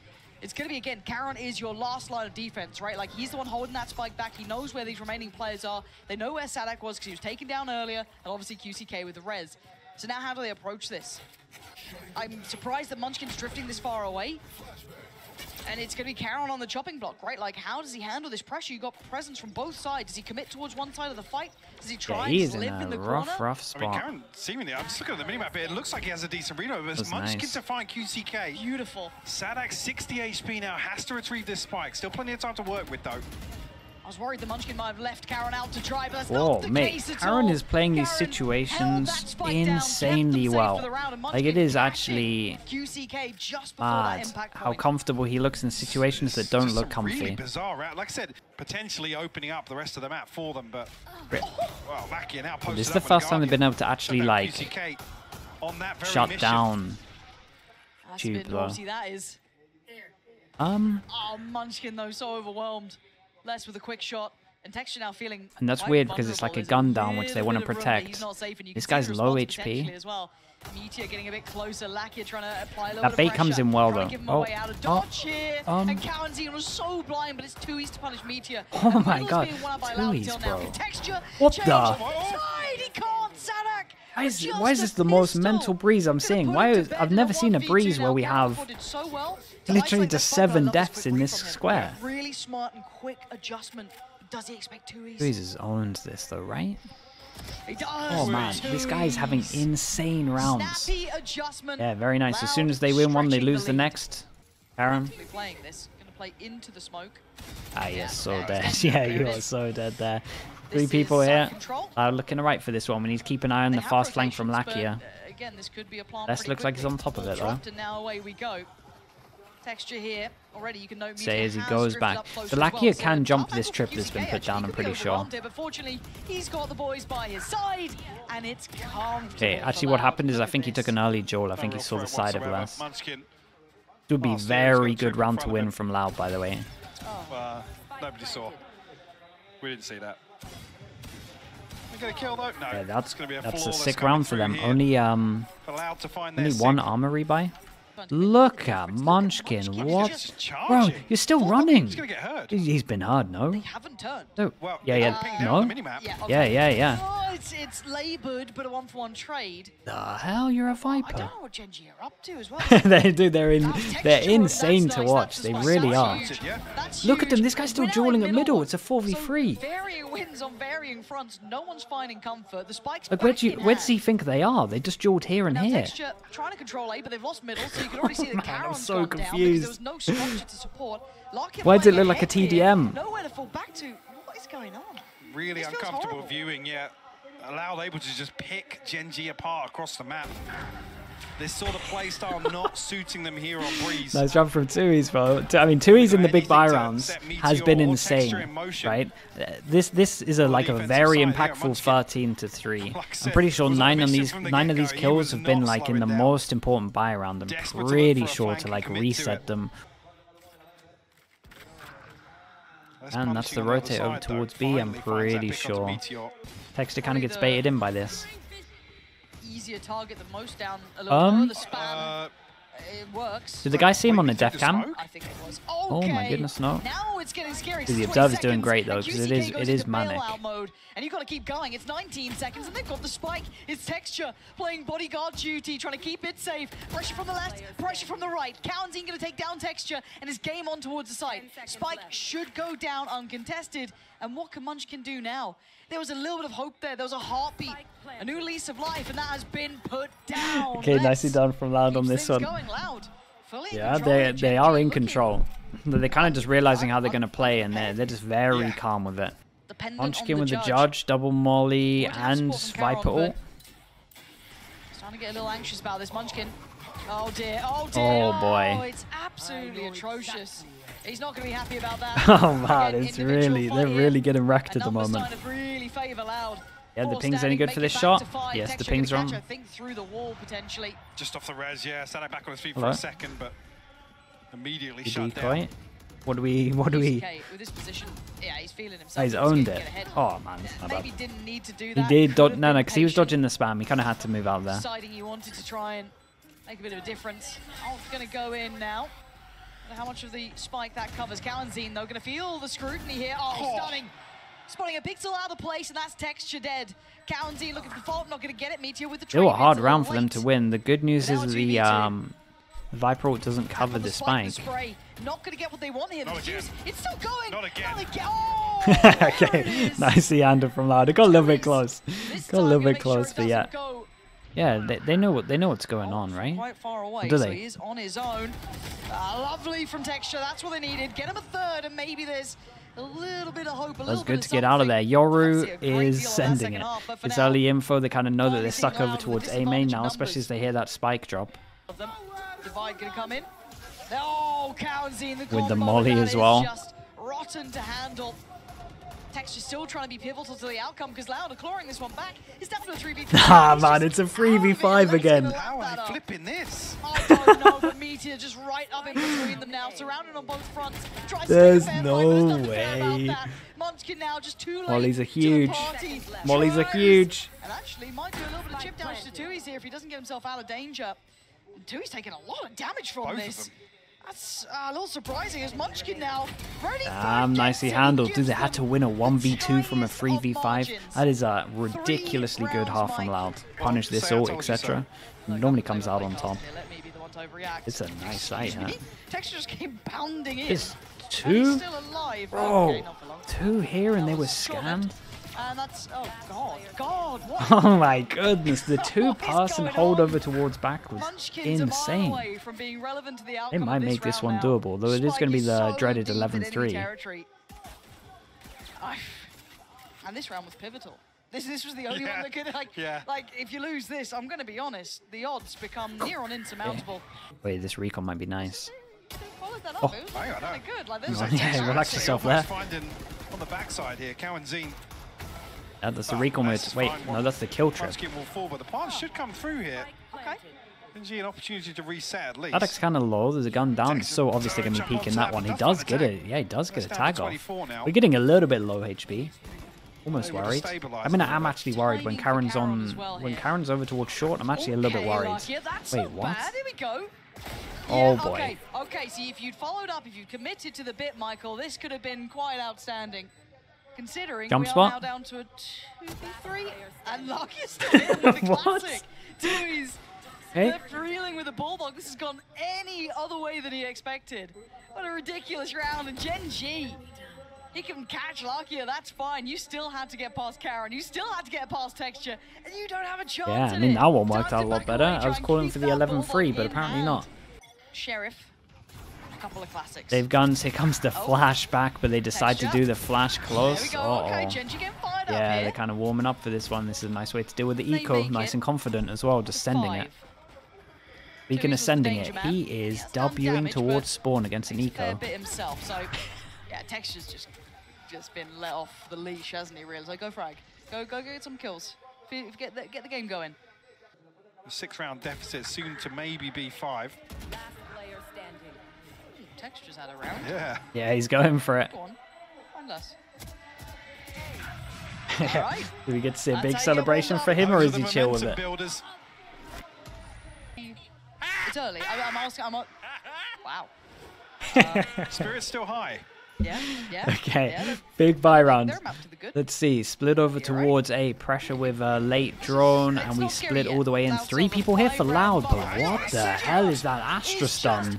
It's going to be, again, Karon is your last line of defense, right? Like, he's the one holding that spike back. He knows where these remaining players are. They know where Sadak was because he was taken down earlier, and obviously QCK with the res. So now how do they approach this? I'm surprised that Munchkin's drifting this far away. And it's going to be Karon on the chopping block, right? Like, how does he handle this pressure? You got presence from both sides. Does he commit towards one side of the fight? Does he try Yeah, and he is in live in a the rough corner? I mean, spot. Karen, seemingly, I'm just looking at the minimap here. It looks like he has a decent read over, but it's That's Munchkin nice. to find QCK. Beautiful. Sadak 60 HP now, has to retrieve this spike. Still plenty of time to work with, though. I was worried the Munchkin might have left Karon out to try, but that's Whoa, not the mate, case at Karon all. is playing these Karon held that situations spike down, kept insanely them safe well. for the round, and Like, it Munchkin is catching actually QCK just before that mad impact how point. comfortable he looks in situations that It's don't just look a comfy. Really bizarre round. Like I said, potentially opening up the rest of the map for them, but well, Lakia now posted This is up the with first time they've Guardian. been able to actually, So now like, QCK on that very shut mission. down That's a bit Tube, though. naughty, that is. Oh, Munchkin, though, so overwhelmed. Less with a quick shot. And Texture now feeling And that's quite weird because it's like a vulnerable. gun There's down, which they little wanna bit of room that protect. he's not safe, and you This can guy's see the low response HP. potentially as well. Meteor getting a bit closer. Lakia trying to apply a little That bit of bait comes pressure, in well, trying to though. give him a Oh, way out of oh, dodge here. um. And Karanzine was so blind, but it's too easy to punish Meteor. Oh And my Middle's God, being won up by Loud Tui's, till now. bro. Can Texture What change the- side? He can't, Sadak. Why is Just this a the most pistol. mental breeze I'm Gonna seeing? put Why him to is, bed I've in a never seen a 1v2 breeze now. where we Karon have did so well to literally isolate just the spike, but I 7 love deaths quick in read this from him. square. Really smart and quick adjustment. Does he expect Tui's? Jesus owns this though, right? He does. Oh man, this guy is having Tui's. insane rounds. Snappy adjustment. Yeah, very nice. As soon Loud as they win one, they stretching lose the lead. next. Aaron? Actively playing this, gonna play into the smoke. Ah, you're Yeah, so there it dead. is. Yeah, There you it are is. so dead there. This 3 is people side here. control. Looking right for this one. We need to keep an eye on They the have fast flank from rotations, Lakia. but, again, this could be a plan Less pretty looks like he's quickly. on top of it, though. Dropped, and now away we go. Texture here. Already you can note Say Meteor as he has goes drifted back. up closer The as well, Lakia so can the jump top this angle trip for that's been QCK put down, I'm actually pretty could be sure. overwhelmed here, but fortunately, he's got the boys by his side, and it's comfortable. Okay, for actually what Loud. happened is Look I at think he took this. an early Joel. I think No he real saw the threat side of whatsoever. less. Munchkin, It would be Oh, Steelers very got good two in round front to of win him. from Loud, by the way. nobody saw. We didn't see that. We get a kill though? No. Yeah, it's gonna be a that's a flawless sick coming round for through them. here. Only Allowed to find only their one signal. armor rebuy. Look at Munchkin. Munchkin What? just Bro, charging. you're still He's running. gonna get hurt. He's been hard, no? They haven't turned. No. Well, Yeah, they yeah. got pinged out No? on the minimap. Yeah, Yeah, okay. yeah, yeah. Oh, it's laboured, but a 1-for-1 trade. The hell, you're a I Viper. don't know what Gen G are up to as well. They do. They're Texture, they're that's insane to nice, watch. that's They just really that's are. huge. Yeah. That's Look at them. huge. This guy's still We're now dueling in at middle. It's a 4v3. So varying wins on varying fronts. No one's finding comfort. The spike's Like, back in where does he hand. think they are? They just dueled here and Now here. Texture trying to control A, but they've lost middle, so you can already see that Man, I'm Karon's so gone down because confused. there was no structure to support. Larkin Why does it playing look like a ahead here, TDM? Nowhere to fall back to. What is going on? Really This feels uncomfortable horrible. viewing, yeah. Allowed able to just pick Gen G apart across the map. This sort of play style not suiting them here on Breeze. Nice jump from Tui's, bro. I mean, Tui's in the big buy Anything to rounds set Meteor has been or Texture insane, in motion. right? This is like a defensive very side here, impactful Munchkin. 13-3. Like I I'm said, pretty sure was on a 9 of mission these from the 9 of get-go. these He kills was have been not like in the slowing down. most important buy round. I'm Desperate to look pretty for a sure flank to and like commit to reset it. them. Less And that's punishing the on other rotate over side, though. towards B, I'm Finally finds that pretty pick onto sure. Meteor. Texture kind of gets baited in by this. Easier target than most down a little lower. The spam, it works. Did the guy see him on the Wait, def the cam? smoke? I think it was. Oh my Okay. goodness, no. Now it's getting scary. The 20 observer's doing seconds, great, though, and 'cause QCK it goes is into manic. bailout mode, and you've got to keep going. It's 19 seconds, and they've got the spike. It's Texture playing bodyguard duty, trying to keep it safe. Pressure from the left, pressure from the right. Kaunzin going to take down Texture, and his game on towards the side. Spike should go down uncontested, and what can Munchkin do now? There was a little bit of hope there. There was a heartbeat, a new lease of life, and that has been put down. Okay, nicely done from Loud on this one. Going Loud. Fully in Yeah, control of they Gen are G in looking control. They're kind of just realizing how they're going to play, and they're just very Yeah. calm with it. dependent on Munchkin with the judge, double Would molly, have and support from Caron, Viper ult. Starting to get a little anxious about this Munchkin. Oh dear, oh dear. Oh, boy. Oh, it's absolutely atrocious. He's not going to be happy about that. Oh man, Again, it's individual really, fight they're here, really getting wrecked and at the numbers moment. starting to really favour Loud. Yeah, the Four ping's any standing, good make for it this back shot? to five. Yes, the Texture ping's gonna wrong. catch, I think through the wall potentially. Just off the res, yeah. Sadak back on his feet for Hello? a second, but immediately The shut decoy. down. What do we? Okay, with this position, yeah, he's feeling himself. Oh, he's He's owned gonna it. get ahead. Oh man, it's not Maybe bad. didn't need to do He that. did Could have no, been because he was patient. dodging the spam. He kind of had to move out there. Deciding he wanted to try and make a bit of a difference. Oh, it's going to go in now. Wonder how much of the spike that covers. Kalanzine, though, going to feel the scrutiny here. Oh, stunning. Spotting a pixel out of place, and that's Texture dead. Kalanzine looking for the fault, not going to get it. Meteor with the It was a trade, hard it's round little for them late. to win. The good news Now is it's the 2v2. Viper ult doesn't cover And the the spike. spray. Not going to get what they want here. The Not again. juice, it's still going. Not again. Oh, there it Okay, is. nicely handled from Loud. It got a little bit This close. This Got a time little gonna bit make sure close, it but yeah, doesn't go yeah, they know what's going on, right? Quite far away, Do so they? he is on his own. Lovely from Texture, that's what they needed. Get him a third, and maybe there's a little bit of hope, a That's little bit good of to get out of there. something. Yoru Can't see a great is deal of that sending second it. half, but for It's now, early info. They kind of know that they're only stuck thing over Loud with towards the A main disadvantage now, of especially as numbers. they hear that spike drop. Of them. Divide gonna come in. Oh, Kaunzine, the With the combo, molly that as is well. Just rotten to handle. Texture still trying to be pivotal to the outcome because Loud are clawing this one back. It's definitely a 3v3. Ah, He's man, just it's a out of it, 3v5 Lex again. gonna lap How are that they up. flipping this? I don't know, but Meteor just right up in between them now, surrounded on both fronts. Tries to There's take a fair no fight, but there's nothing fair about way. that. Munchkin now just too late. Mollies are to the huge. party. Mollies are Tries. huge. And actually might do a little bit of chip damage to Tui's here if he doesn't get himself out of danger. And Tui's taking a lot of damage from Both of this. them. That's a little surprising as Munchkin now ready Nicely handled. Dude, they had to win a 1v2 from a 3v5. That is a ridiculously good half from Loud. Punish this say I ult, told you etc. Normally comes out on top. Let me be the one to overreact. It's a nice sight, huh? Texture just came pounding in. It's And he's two? still alive. Bro, Okay, not for long. two here and they That were was solid. scammed? And that's, oh God, what? Oh my goodness, the two What is pass and going hold on? over towards back was Munchkin's a mile insane. away from being relevant to the It outcome might of make this round one now. doable, though it is Spike going to be the so dreaded deep in enemy 11-3. territory. And this round was pivotal. This was the only Yeah, one that could, yeah. like, if you lose this, I'm going to be honest, the odds become near on insurmountable. Wait, this recon might be nice. They followed that up. Oh. It was Hang on, kinda no. good. Like, Oh, there's yeah, relax yourself Almost there. finding on the backside here, Kawanzine. That's the recon with. Wait, no, that's the kill trip. Munchkin will fall, but the pass should come through here. Okay. Benji an opportunity to reset at least. Adak's kind of low. There's a gun down. He's so obviously going to be peeking that one. He does get it. Yeah, he does get a That's down tag to off. 24 now. We're getting a little bit low HP. Almost They would've worried. stabilised I mean, a little I'm bit. actually worried when Timing for Karen's Karen on. as well When here. Karen's over towards short, I'm actually a little bit Okay, worried. Lakia, that's Wait, not what? bad. Here we go. Oh, Yeah, boy. Okay, see, if you'd followed up, if you'd committed to the bit, Michael, this could have been quite outstanding. Considering Jump we spot? are now down to a 2v3, and Lakia's still in with the What? classic. Tui's Hey, left reeling with the bulldog. This has gone any other way than he expected. What a ridiculous round, and Gen G. He can catch Lakia, that's fine. You still had to get past Karen. You still had to get past Texture, and you don't have a chance. yeah, I in mean, it. that one worked Time out a to lot back better. away, I try was and calling keep for the that 11-3, bulldog but in apparently hand. not. Sheriff, a couple of classics. They've guns. Here comes the flash back, but they decide to Texture. do the flash There close. we go. Uh-oh. Okay, Genji getting fired up Yeah, here. they're kind of warming up for this one. This is a nice way to deal with the They eco. make Nice it and confident as well, just sending it. Speaking Tui's of the sending danger it, man. he He is has done Wing damage, towards but spawn against an takes a fair eco. bit himself, so yeah, Texture's just been let off the leash, hasn't he? Really? So go frag, go get some kills, get the game going. The 6-round deficit soon to maybe be 5. Texture's had a round. Yeah. Yeah, he's going for it. Go on. Less. All right. Do we get to see a I'll big tell you, celebration well for him, or Those is are he the chill with momentum it? builders. It's early. I'm asking. Wow. Spirit's still high. Yeah. Yeah. Okay, Yeah, big buy round. they're up to the good. Let's see, split over You're right. towards A, pressure with a late drone, It's and we not scary split yet. all the way in. Loud's 3 on the people here for 5-round Loud, but bomb. what the hell is that Astra He's stun? just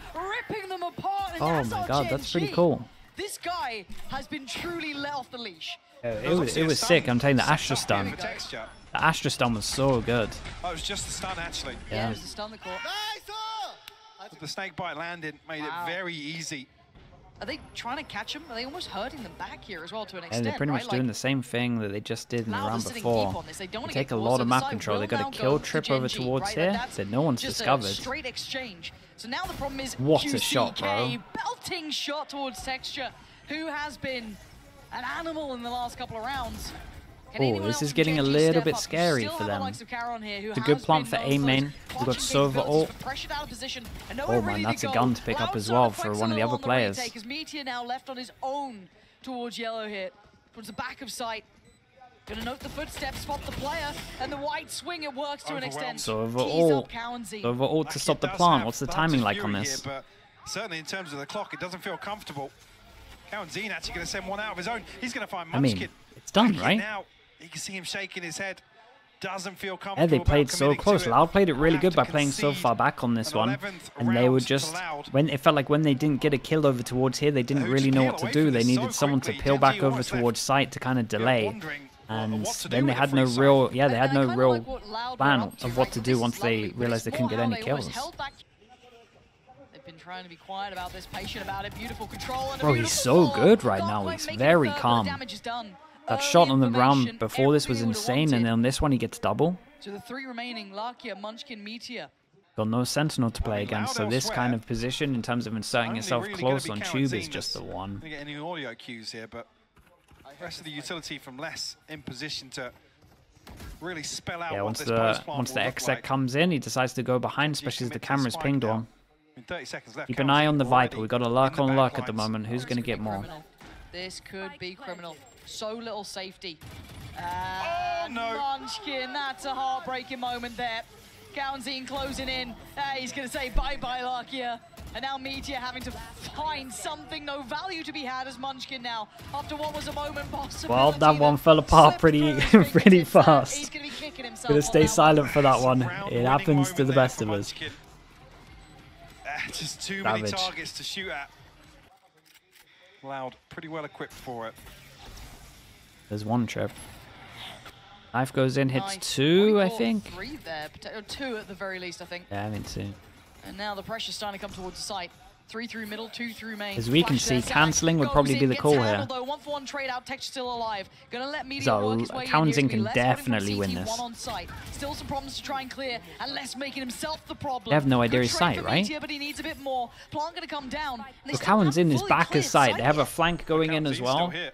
ripping them apart, and Oh that's my our god, Gen that's pretty G. cool. This guy has been truly let off the leash. It was sick, I'm telling you, the Astra stun. The texture. The Astra stun was so good. Oh, it was just the stun, actually. Yeah, it was the stun that caught. But the snake bite landed, made Wow. it very easy. Are they trying to catch him? Are they almost hurting them back here as well to an And extent? they're pretty much right? doing Like, the same thing that they just did in the Loud round is sitting before. deep on this. They don't They wanna take get a caught, lot so of the map side control. They will got now a kill go trip to over Gen G, towards right? here That's that no one's just discovered. A straight exchange. So now the problem is What a QCK, shot, bro. belting shot towards Texture, who has been an animal in the last couple of rounds. Can Oh, anyone this else is from getting a Gen G little step bit up? You scary still for have the them. likes of Charon here, who It's a good has plant been for known A those main. We've got clutching Sova big ult. abilities for pressured out of position and Oh nowhere man, really that's to a go. gun to pick up Loud as starting well to for flex one a of the little other on players. retake as Meteor now left on his own towards Yellow here. Towards the back of sight. Gonna note the footsteps, spot the player, and the wide swing, it works to an extent. Sova Tees ult. up Cowanzy. Sova ult to Like, stop it the does plant. have What's the the timing Hunter's like on Fury this? Here, but certainly in terms of the clock, it doesn't feel comfortable. Cowanzine actually going to send one out of his own. He's going to find I mean, Munchkin. it's done, Back in right? Now, you can see him shaking his head. Doesn't feel comfortable. Yeah, they about played so committing to close. it. Loud played it really Have good to by playing so concede far back on this an one. 11th And they were round to just, Loud. when it felt like when they didn't get a kill over towards here, they didn't Who's really know peel what to away do. from They this needed so someone to quickly. peel Gen back G over almost left towards site to kind of You're delay. wondering And what to do then they with had the no free real, side. yeah, they had And I no kinda real like what Loud were plan up to, of what right? to This do is once they lovely, but realized they it's couldn't get more any how they almost kills. held back. They've been trying to be quiet about this, patient about it, beautiful control. And a Bro, he's beautiful so fall. good right Can't now. quite He's make it very third, but the calm. damage is done. That Early shot on the round information, before this was everything we would've insane, and wanted. then on this one he gets double. So the 3 remaining, Lakia, Munchkin, Meteor. Got no Sentinel to play mean, against, Loud so this kind elsewhere. of position in terms of inserting Only yourself really close gonna on be Tube is Cowanzine just the that's one. Gonna get any audio cues here, but the rest of the utility from Less in position to really spell out Yeah, what once this the post-plant once the will look exec like. comes in, he decides to go behind, As you especially as the commit to camera's spike pinged now. on. In 30 seconds left, Keep an eye on the Cowanzine Viper. already We got a in lurk the on back lurk at the lines. moment. Who's This gonna could be get more? criminal. This could be criminal. So little safety. Oh, no. Munchkin, that's a heartbreaking moment there. Cowanzine closing in. He's going to say bye-bye, Lakia. And now Meteor having to find something, no value to be had as Munchkin now. After what was a moment possibility. Well, that one fell apart slipped pretty through his pretty fingers. He's fast. going to be kicking himself Gonna on stay that one. silent for that one. Round It winning happens to moment the there best for of us. Munchkin. Just too many Savage. targets to shoot at. Loud, pretty well equipped for it. There's one trip. Knife goes in, hits Nice. 2, Probably I caught think. 3 there, or 2 at the very least, I think. Yeah, I mean 2. And now the pressure's starting to come towards the site. 3 through middle, 2 through main. As we can Flash there, see, Sadak cancelling would goes probably in, be the gets call handled here. Though. 1-for-1 trade out, Texture still alive. Gonna let Meteor So, work his way in. Cowanzine Here. can Less coming from definitely win CT, this. 1 on site. Still some problems to try and clear, and Less making himself the problem. They have no idea Good his trade site, for right? Meteor, but he needs a bit more. Plant gonna come down. and they So still haven't Cowanzine is fully back cleared as site. They have a yet. flank going in as Cowanzine's still well. here.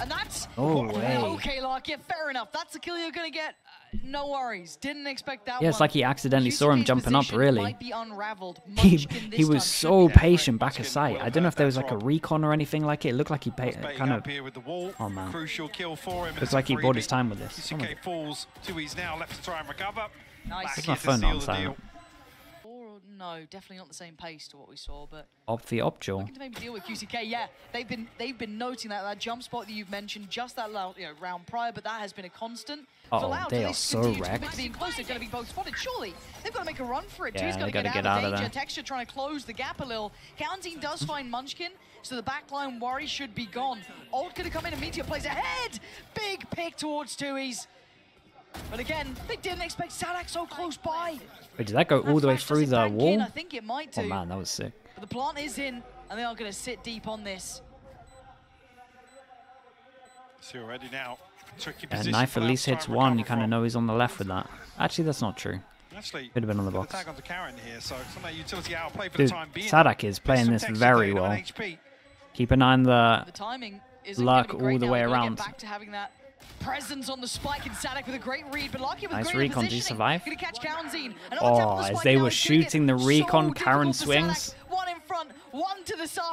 And that's Oh, way. okay, Lakia, fair enough. That's the kill you're gonna get. No worries. Didn't expect that Yeah, it's one. like he accidentally saw him QCK's jumping up, position really. might be unraveled. He Munchkin this was time so should be patient back Munchkin at site. will I don't know have if there was that like a drop. recon or anything like it. It looked like he Baiting kind up of. here with the wall. Oh, man. Crucial kill for him. Looks like he bought his time with this. QCK falls. 2E's now left to try and recover. Nice. Back It's here my to phone seal on the silent. deal. Or no, definitely not the same pace to what we saw, but Opti Opjul. looking to maybe deal with QCK. Yeah, they've been noting that jump spot that you've mentioned just that round prior, but that has been a constant. Oh, For Loud, they do are so continue to commit wrecked. to being close? They're going to be both spotted. Surely they've got to make a run for it. Yeah, too. He's got they to gotta get out of there. danger. Texture trying to close the gap a little. Cowanzine does find Munchkin, so the backline worry should be gone. Ult going to come in and Meteor plays ahead. Big pick towards 2E's. But again, they didn't expect Sadak so close by. Wait, did that go all the way Flash through doesn't the bank in. wall? I think it might do. Oh man, that was sick. But the plant is in, and they are going to sit deep on this. See already now. Tricky And position. Knife for at Loud least to try hits and 1. You recover kind of from. know he's on the left with that. Actually, that's not true. Actually, Could have been on the got box. tag onto Karen here, so some of that utility outplay for Dude, the time being. Sadak is playing Some this Texture very doing on well. HP. Keep an eye on the The timing isn't Luck going to be great all the now. way They've gotta around. Get back to having that presence on the spike and Sadak with a great read, but Lucky with Nice great recon. Did he positioning. survive? Gonna catch Cowanzine. Oh, as they were shooting the recon, Karen swings. One in front, one to the side.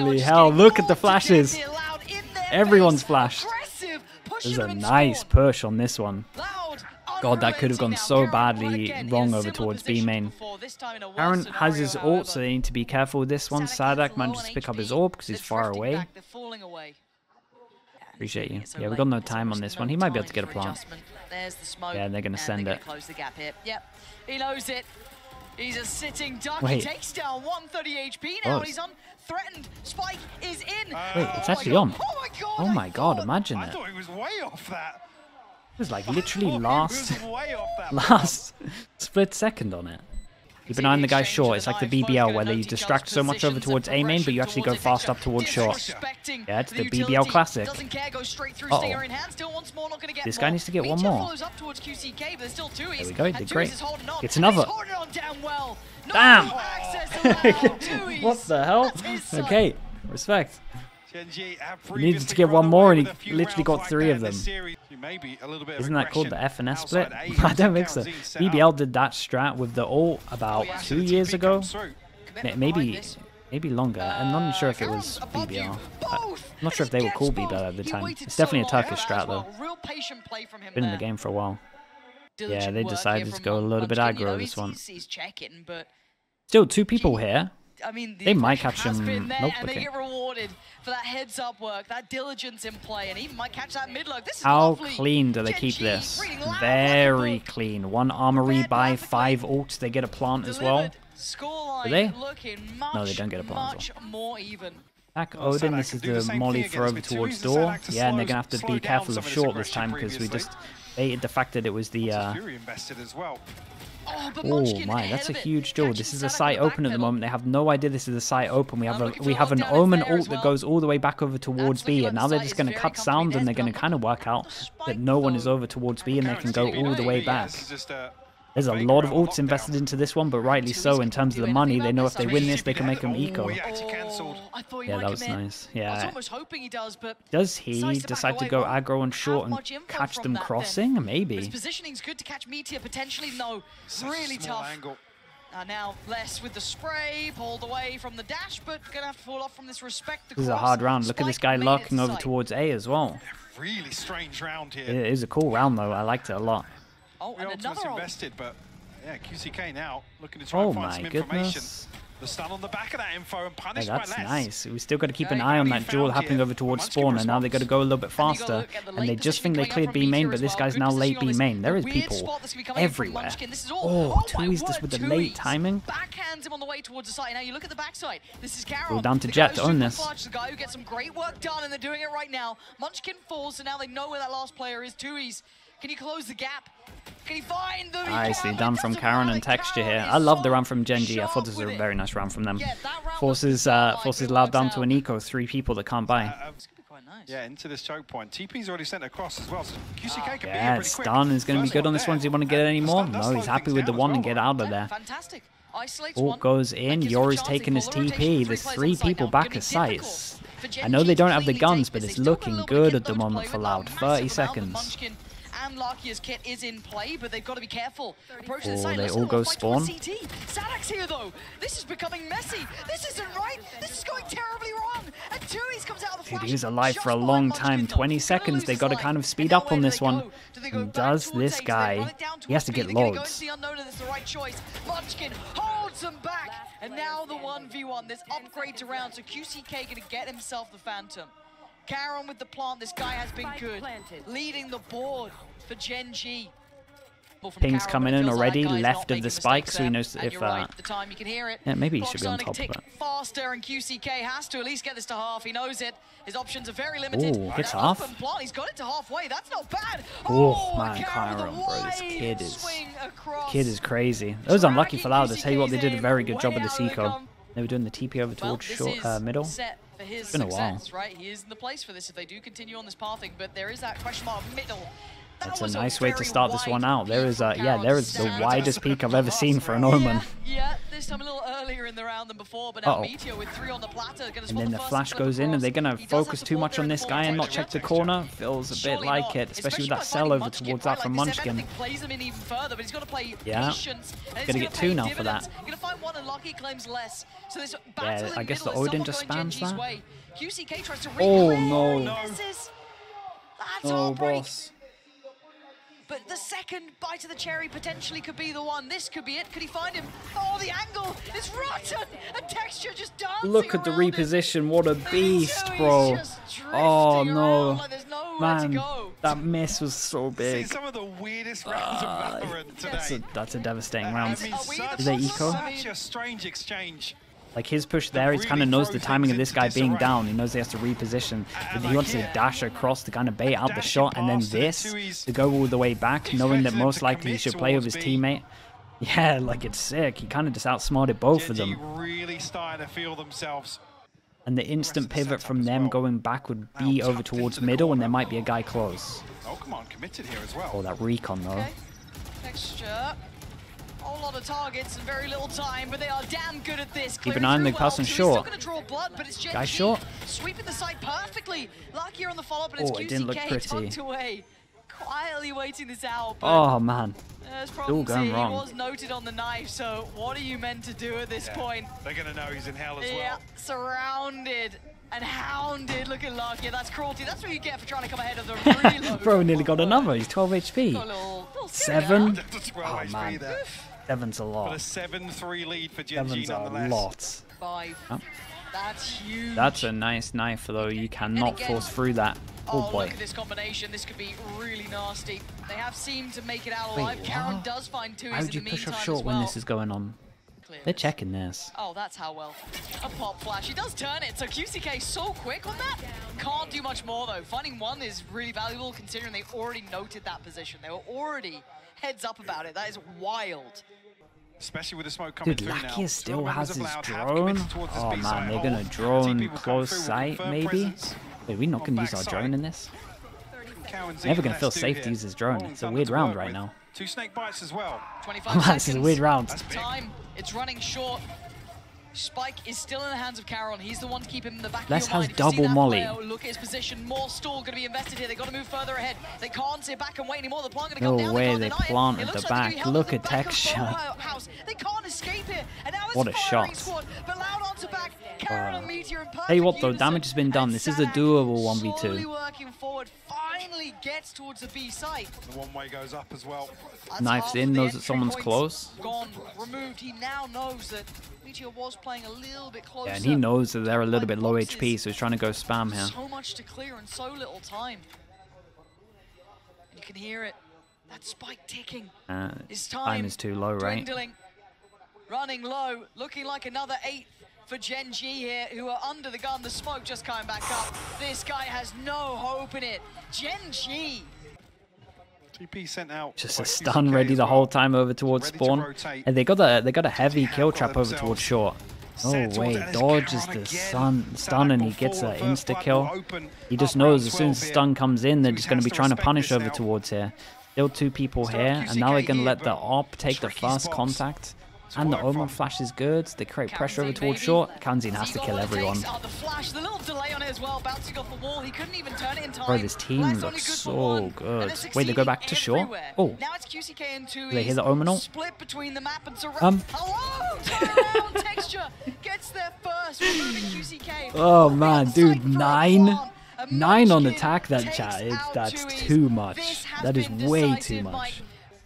Holy hell, look at the flashes. Everyone's flashed. Aggressive, This is a nice push on this one. God, that could have gone so badly wrong over towards B main. Karon has his ult, so they need to be careful with this one. Sadak manages to pick up his orb because he's far away. Appreciate you. Yeah, we've got no time on this one. He might be able to get a plant. Yeah, they're going to send it. Yep, he knows it. He's a sitting duck. Wait. He takes down 130 HP now. He's unthreatened. Spike is in. Wait, it's actually on. Oh my god, imagine I it. thought he was way off that. It was like literally last Way off that. last split second on it. Keep an eye on the guy short. It's like the BBL where they distract so much over towards A main, but you actually go fast up towards short. Yeah, it's the BBL classic. This guy needs to get one more. There we go, he did great. Gets another. Damn! What the hell? Okay, respect. He needed to get one more and he literally got 3 of them. Isn't that called the F&S split? I don't think so. BBL did that strat with the ult about 2 years ago. Maybe longer. I'm not sure if it was BBL. I'm not sure if they were called BBL at the time. It's definitely a Turkish strat though. Been in the game for a while. Yeah, they decided to go a little bit aggro this one. Still 2 people here. I mean, they might catch him. Nope, okay. They get rewarded for that heads-up work, that diligence in play, and even might catch that mid-lurk. This is How lovely. clean do they keep this? Very clean. 1 armory by 5 ults. They get a plant as well. Do they? No, they don't get a plant as well. More even. Back Odin, this is the molly throw over towards door. Yeah, and they're going to have to be careful of short this time because we just baited the fact that it was the... Oh my, that's a huge duel. This is a site open at the moment. They have no idea this is a site open. We have an Omen ult that goes all the way back over towards B, and now they're just going to cut sound and they're going to kind of work out that no one is over towards B and they can go all the way back. There's a lot of ults invested into this one, but rightly so in terms of the money. They know if they win this, they can make them eco. Yeah, that was nice. Yeah. Does he decide to go aggro and short and catch them crossing? Maybe. His positioning's good to catch Meteor potentially. No, really tough. Now less with the spray, pulled away from the dash, but gonna have to fall off from this respect. This is a hard round. Look at this guy lurking over towards A as well. Really strange round here. It is a cool round though. I liked it a lot. Oh, and another invested, but yeah, QCK now looking to try and find some information. Goodness. The stun on the back of that info and punished that's by less. Nice. We still got to keep an eye on that duel happening over towards spawn, and now they got to go a little bit faster. And they just think they cleared B main, but this guy's now late B main. There is people everywhere. Oh, Tui's just with the late timing. Backhands him on the way towards the site. Now you look at the backside. This is Karon. Go down to Jet to own this. The guy who gets some great work done, and they're doing it right now. Munchkin falls, so now they know where that last player is. Tui's. Can you close the gap? Can he find the Nicely done from Karon and Texture here. I love the run from Gen.G. I thought this was a very nice run from them. Forces allowed down to an eco 3 people that can't buy. Yeah, into this choke point. TP's already sent across as well, so QCK can yeah, stun is going to be good on this one. Does he want to get any more? No, he's happy with the one and get out of there. Fantastic. Ult goes in. Yori's taking his TP. There's 3 people back at sites. I know they don't have the guns, but it's looking good at the moment for Loud. 30 seconds. And Larkia's kit is in play, but they've got to be careful. Oh, they all go spawn. Sadak's here though. This is becoming messy. This isn't right. This is going terribly wrong. And Tui's comes out of the flash. Dude, he's alive for a long time. 20 seconds. They got to kind of speed up on this one. And does this guy? He has to get loads. Munchkin holds them back, and now the 1v1. This upgrade to round, so QCK gonna get himself the Phantom. Karon with the plant, this guy has been good. Leading the board for Gen.G. Ping's coming in already, left of the spike, so he knows if... the time you can hear it. Yeah, maybe he should be on top of it. Faster, and QCK has to at least get this to half. He knows it. His options are very limited. Ooh, gets half. He's got it to halfway. That's not bad. Oh, man, Karon, bro, this kid is crazy. That was unlucky for Loud. I tell you what, they did a very good job of this eco. They were doing the TP over towards short, middle. It's been a while. Right? He is in the place for this if they do continue on this pathing, but there is that question mark middle. That's a nice way to start this one out. There is there is the widest peak I've ever seen for an Omen. Yeah, this time a little earlier in the round than before, but now Meteor with 3 on the platter. And then the flash goes in, and they're gonna focus too much on this guy and not check the corner. Feels a bit like it, especially with that sell over towards that from Munchkin. Yeah, gonna get 2 now for that. Yeah, I guess the Odin just spams that. Oh no. That's heartbreak. But the second bite of the cherry potentially could be the one. This could be it. Could he find him? Oh, the angle is rotten. And Texture just dancing Look at the around it. reposition. What a beast, He's bro. just Oh, drifting no. around like there's nowhere to Man, go. that miss was so Seen big. some of the weirdest rounds of Valorant today. That's a devastating I round. mean, Are we such, the Is that eco? such a strange exchange. Like his push there, he kind of knows the timing of this guy being down. He knows he has to reposition. But he wants to dash across to kind of bait out the shot, and then this to go all the way back, knowing that most likely he should play with his teammate. Yeah, like it's sick. He kind of just outsmarted both of Gen G them. really starting to feel themselves. And the instant pivot from them going back would be over towards middle, and there might be a guy close. Oh, come on, committed here as well. Oh, that recon though. Okay. Texture. A whole lot of targets and very little time, but they are damn good at this. Keep an eye on the person short. Still gonna draw blood, but it's Gen Guy G short. sweeping the side perfectly. Lucky on the follow-up, but it's Oh, it didn't look QCK pretty. tucked away. Quietly waiting this out. But Oh man. there's Still problems going here. wrong. He was noted on the knife, so what are you meant to do at this point? They're going to know he's in hell as Yeah, well. surrounded and hounded. Look at Lucky. That's cruelty. That's what you get for trying to come ahead of the reload. Bro nearly got another. He's 12 HP. Got a little 7? That's 12 Oh HP man. there. 7's a But a lot. 7-3 lead for Gen G 7's a nonetheless. lot. 5. Oh. That's huge. That's a nice knife, though. You cannot again- force through that. Oh boy. Look at this combination. This could be really nasty. They have seemed to make it out Wait, alive. Karen what? does find twos How in would you the push meantime off short as well. when this is going on? Clear They're this. checking this. Oh, that's how well. A pop flash. He does turn it, so QCK so quick on that. Can't do much more, though. Finding one is really valuable, considering they already noted that position. They were already heads up about it. That is wild. Especially with the smoke coming Dude, through now. Lakia still has his Members of Loud have drone. committed towards this Oh B man, site they're hole. gonna TP drone will come close through with sight, confirmed maybe? presence Wait, we're not on gonna use our backside. drone in this? Cowan's Never even gonna less feel two safe here. to use his drone. Rollins It's a under weird to round work right with. now. 2 snake bites as well. 25 Man, seconds. this is a weird round. That's big. Time. It's running short. Spike is still in the hands of Caron. He's the one to keep him in the back Les of your has mind. If you see double that molly. player, look at his position. More stall going to be invested here. They've got to move further ahead. They can't sit back and wait anymore. The plant going to No come down. way, They can't they deny it. plant It at looks the like they're back. being held Look at the at back of Texture. House. They can't escape here. And now it's What a firing shot. Squad, but Loud onto back. Caron and Meteor in perfect Tell you what though, unison. damage has been done. And This is a Sadak doable slowly 1v2. working forward. Finally gets towards the B site. The one way goes up as well. That's Knife's half in, of the knows that entry someone's points close. Gone, removed. He now knows that Meteor was playing a little bit closer. Yeah, and he knows that they're a little bit low HP, so he's trying to go spam here. So much to clear and so little time. And you can hear it. That spike ticking. His Time is too low, right? Dwindling. Running low. Looking like another 8th for Gen G here, who are under the gun. The smoke just coming back up. This guy has no hope in it. Gen G. TP sent out. Just by a stun QCK ready as the well. whole time over towards Ready to spawn. rotate. And they got a heavy have kill got trap over themselves towards short. Oh set towards wait, it, and it's dodges Caron the again. stun and he Sadak gets will an fall, insta First kill. blood will open He just up round knows as soon as 12 the here. stun comes in, they're So just he going has to be to trying to respect punish this over now. towards here. Still 2 people Still here, and now they're QCK going to here, let the but AWP take the tricky fast spots contact. to And the work Omen from. flash is good. They create pressure over Kanzine, towards baby. short. Kanzine has He's to got kill what it everyone. takes. Oh, the flash, the little delay on it as well, bouncing off the wall. He couldn't even turn it in time. Bro, this team Blast looks only good for so one, and good. they're Wait, they go back succeeding to short? everywhere. Oh. Now it's QCK and 2. Do they hear the Omen ult? Split between the map and Um. Hello, turn around, Texture gets there first, removing QCK. Oh man, dude, Right side for 9? one. A 9 on Munchkin attack that takes chat. out That's Tui's. too much. This has That is been way too decisive, much. Mike.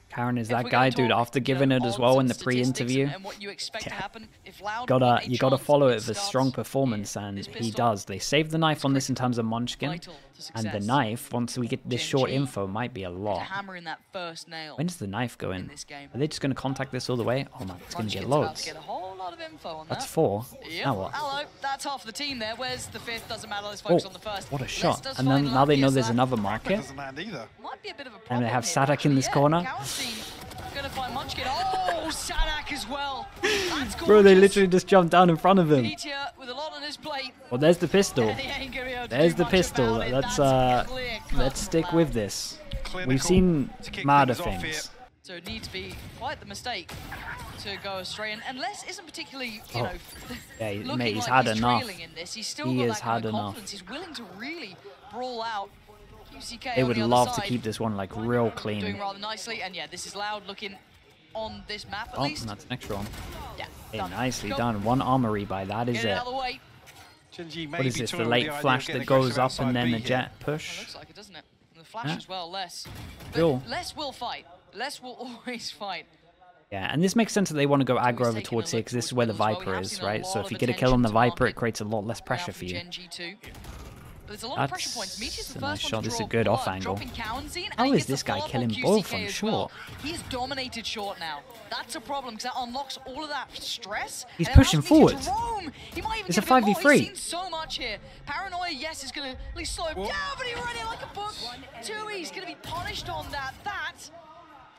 Karen is If that we're guy, gonna dude, talk, after giving you it know, as well in odds the and statistics pre-interview. and what you expect to Yeah. happen, if Loud You want a gotta chance follow to it with a start strong performance, this and pistol, he does. They saved the knife on this in terms of Munchkin, vital to and the success. knife, once we get this Gen short G info, might be a to lot. hammer in that first nail. When does the knife go in? this game. Are they just going to contact this all the way? Oh man, it's going to get Munchkin's about loads. to get a whole lot of info on That's that. 4. Yep. Now what? Hello, that's half the team there. Where's the 5th? Doesn't matter. Let's focus Oh, on the first. what a Les shot. does And then find now they know Lakia, there's so another That market. doesn't land either. might be a bit of a And problem they have here, Sadak in this actually. corner. Gonna find Munchkin. Oh, Sadak as well. That's Bro, they gorgeous. literally just jumped down in front of him. Meteor with a lot on his plate. Well, there's the pistol. And he ain't gonna be able to There's do the much pistol. about it. Let's That's clear cut let's stick Loud. with this. Clinical We've seen to kick madder things off things. So it needs to be quite the mistake to go astray. And Les isn't particularly, you Oh. know, Yeah, looking mate, he's like had he's enough. trailing in this. He's still He got has that kind had of enough. confidence. He's willing to really brawl out. QCK They on would the other love to side, keep this one like real doing clean. rather nicely. And yeah, this is Loud looking on this map at Oh, least. and that's an extra one. Yeah, Hey, done. nicely Go. done. One armory by that is Get it it. out of the way. Gen G What may is be this? The toying with late idea of flash getting that goes aggressive up and outside then B the here. jet push? Looks like it, doesn't it? the flash Yeah. as well, Les. Cool. But Les will fight. Les will always fight. Yeah, and this makes sense that they want to go aggro over taking towards a here look because this is where the towards middle as well. Viper We have is, seen a right? So lot if you of get a kill on the attention to Viper, it market creates a lot less now pressure from for you. Gen G2. But there's a lot of pressure points. Meteor's the That's a nice first shot. one to This is a draw good blood, off angle. dropping Cowanzine, and How he is gets the this guy follow-up killing on both QCK on as short? well. He's dominated short now. That's a problem because that unlocks all of that stress. He's and it allows pushing Meteor to forward. roam. He might even It's a get bit more. 5v3. He's seen so much here. Paranoia, yes, is going to at least slow him down, but he ran it like a book. He's going to be punished on that. That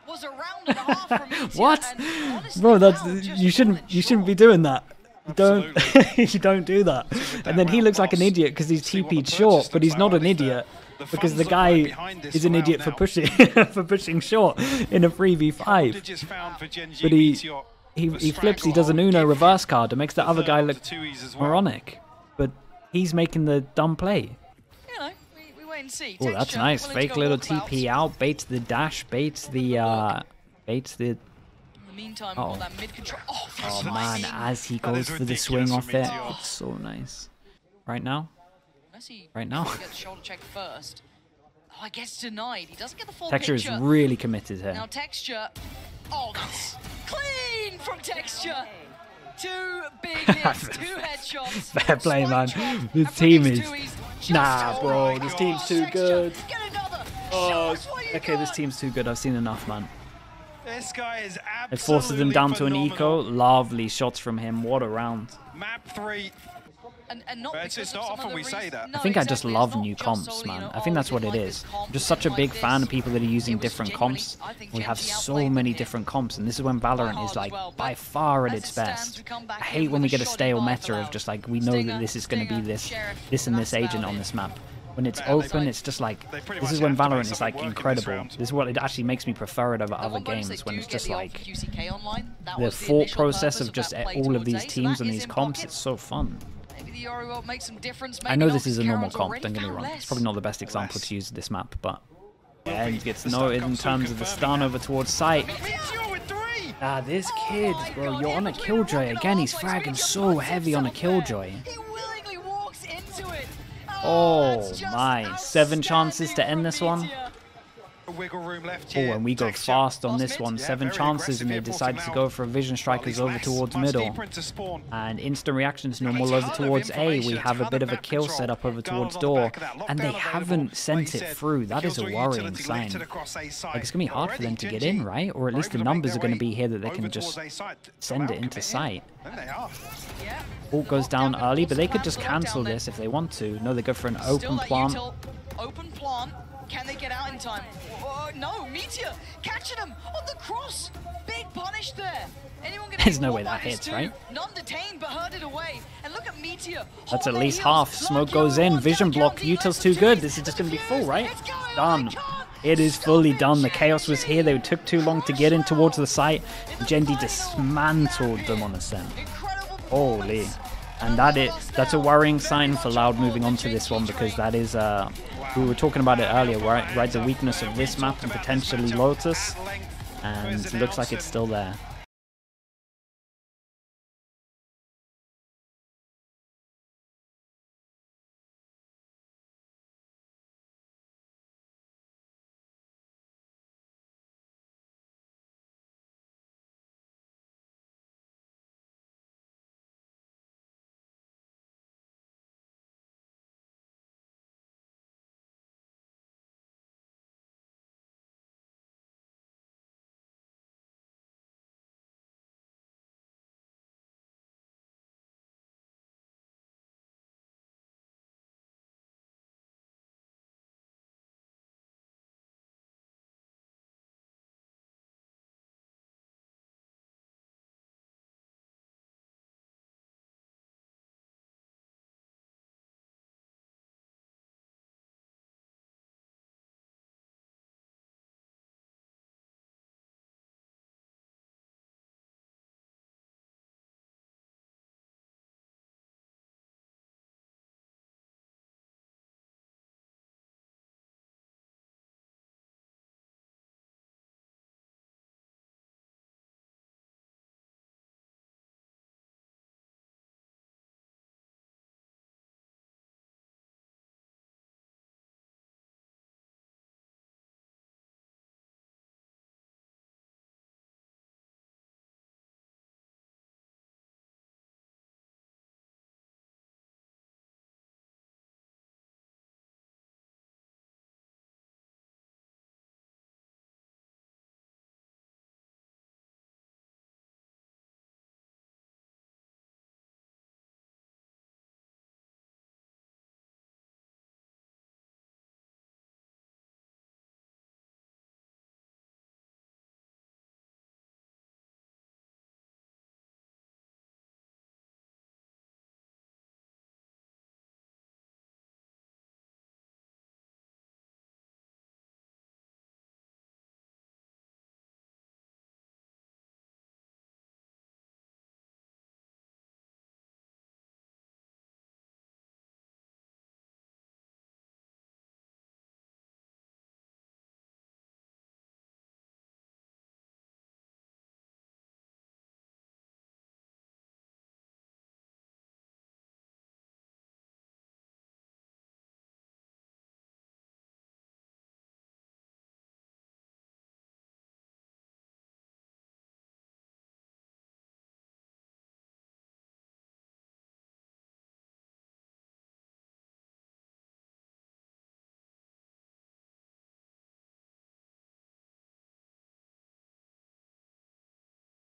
was a round and a half from Meteor. What? And honestly, Bro, that's wow, just you shouldn't falling be short. doing that. You don't you don't do that. And then he looks like an idiot because he's TP'd short, but he's not an idiot because the guy is an idiot for pushing for pushing short in a 3v5. Digits found for Gen G, But he Meteor, flips, he does an Uno reverse card and makes the other guy look moronic. But he's making the dumb play. You know, we wait and see. Oh, that's Texture, nice. willing to Fake go little walkabouts. TP out, baits the dash, baits the In the meantime, we've got that mid control. Oh, Oh nice. man, as he That goes is for the swing ridiculous off from it, Meteor. it's so nice. Right now? Messi Right now. Get the shoulder check first. Oh, I guess denied. He doesn't get the full Texture is picture. really committed here. Now Texture. Oh, that's clean from Texture. 2 big hits, 2 headshots. Fair play, man. Spike trap, This and team from is... these two, he's just Nah, so bro, right. this team's too Texture, good. Get another. Oh, Show us what you okay, this got. team's too good. I've seen enough, man. This guy is absolutely It forces him down to an eco. phenomenal. Lovely shots from him. What a round. Map 3. And not But it's because not of some often of we the say reasons- that. No, I think I just exactly. It's love not new just comps, solely, man. you know, I think that's oh, what we it didn't is. like this comp, I'm just we such a didn't big like fan of this. people that are using It was different genuinely, comps. I think We Gen have G so outplayed many them here. different comps, and this is when Valorant hard is as like well, by but far at as its it stands, best. we come back I in hate when with we a get a shot stale in meta Life of just like we Stinger, know that this is going to be Stinger, this, Sheriff, this and and this that's agent about on it. this map. When it's Man, they open, like- it's just like they pretty this much is when have to make Valorant is something like work in this incredible. round. This is what it actually makes me prefer it over The other one bonus games they when do it's get just the like QCK online, that the was thought initial process purpose of just that play all of towards these A, so teams that and is these in comps. pocket. It's so fun. Maybe the Yori will make some difference. I maybe know not, this is a 'cause normal Karen's comp, already don't get me found wrong. less. It's probably not the best example to use this map, but yeah, he gets The stun noted in comes soon, terms of the confirming stun that. over towards sight. Meteor with 3. Ah, this Oh kid, my bro, God, you're on a in between rock killjoy and a again. hard He's place, fragging Meteor so puts heavy on a himself there. killjoy. He willingly walks into it. Oh that's just my, 7 chances to end this one. outstanding from Meteor. Wiggle room left Oh, here. and we go Texture. fast on Last this mid? one. Yeah, 7 very chances, aggressive and they here, decide forcing to go out. for Vision Well, Strikers he's over less, towards much middle. deeper into spawn. And instant reactions got a normal over ton of towards A. We information, a have a ton bit of of a map kill control. set up over Guard towards on the door, back of that, and they lockdown available. haven't sent Like you it said, through. That is a Killjoy worrying utility sign. lifted across A side. Like, it's going to be hard for Already them to get Gen G in, right? Or at are least able the to make numbers their are going to way be here that they over can towards just A side. send Go it out, into commit sight. in. And they are. Yeah. Ult goes down Lockdown early, but they gonna could just force the lockdown cancel then. this if they want to. No, they go for an Still open that plant. util, open plant. Can they get out in time? Oh, no, Meteor catching him on the cross. Big punish there. Anyone gonna There's get no caught way by that this hits, too? right? None detained, but herded away. And look at Meteor. That's hold at their least heels. half. Smoke Like goes you're in. on Vision down, block. counting, Util's like too some good. G's. This is just The going to be Fuse, full, right? it's going, Done. I can't It is stop fully it, done. The Gen chaos was G. here. They took too long to get in towards the site. Gen G dismantled them on ascent. Incredible Holy. performance. And that's a worrying sign for Loud moving on to this one, because that is we were talking about it earlier, right? The weakness of this map and potentially Lotus, and it looks like it's still there.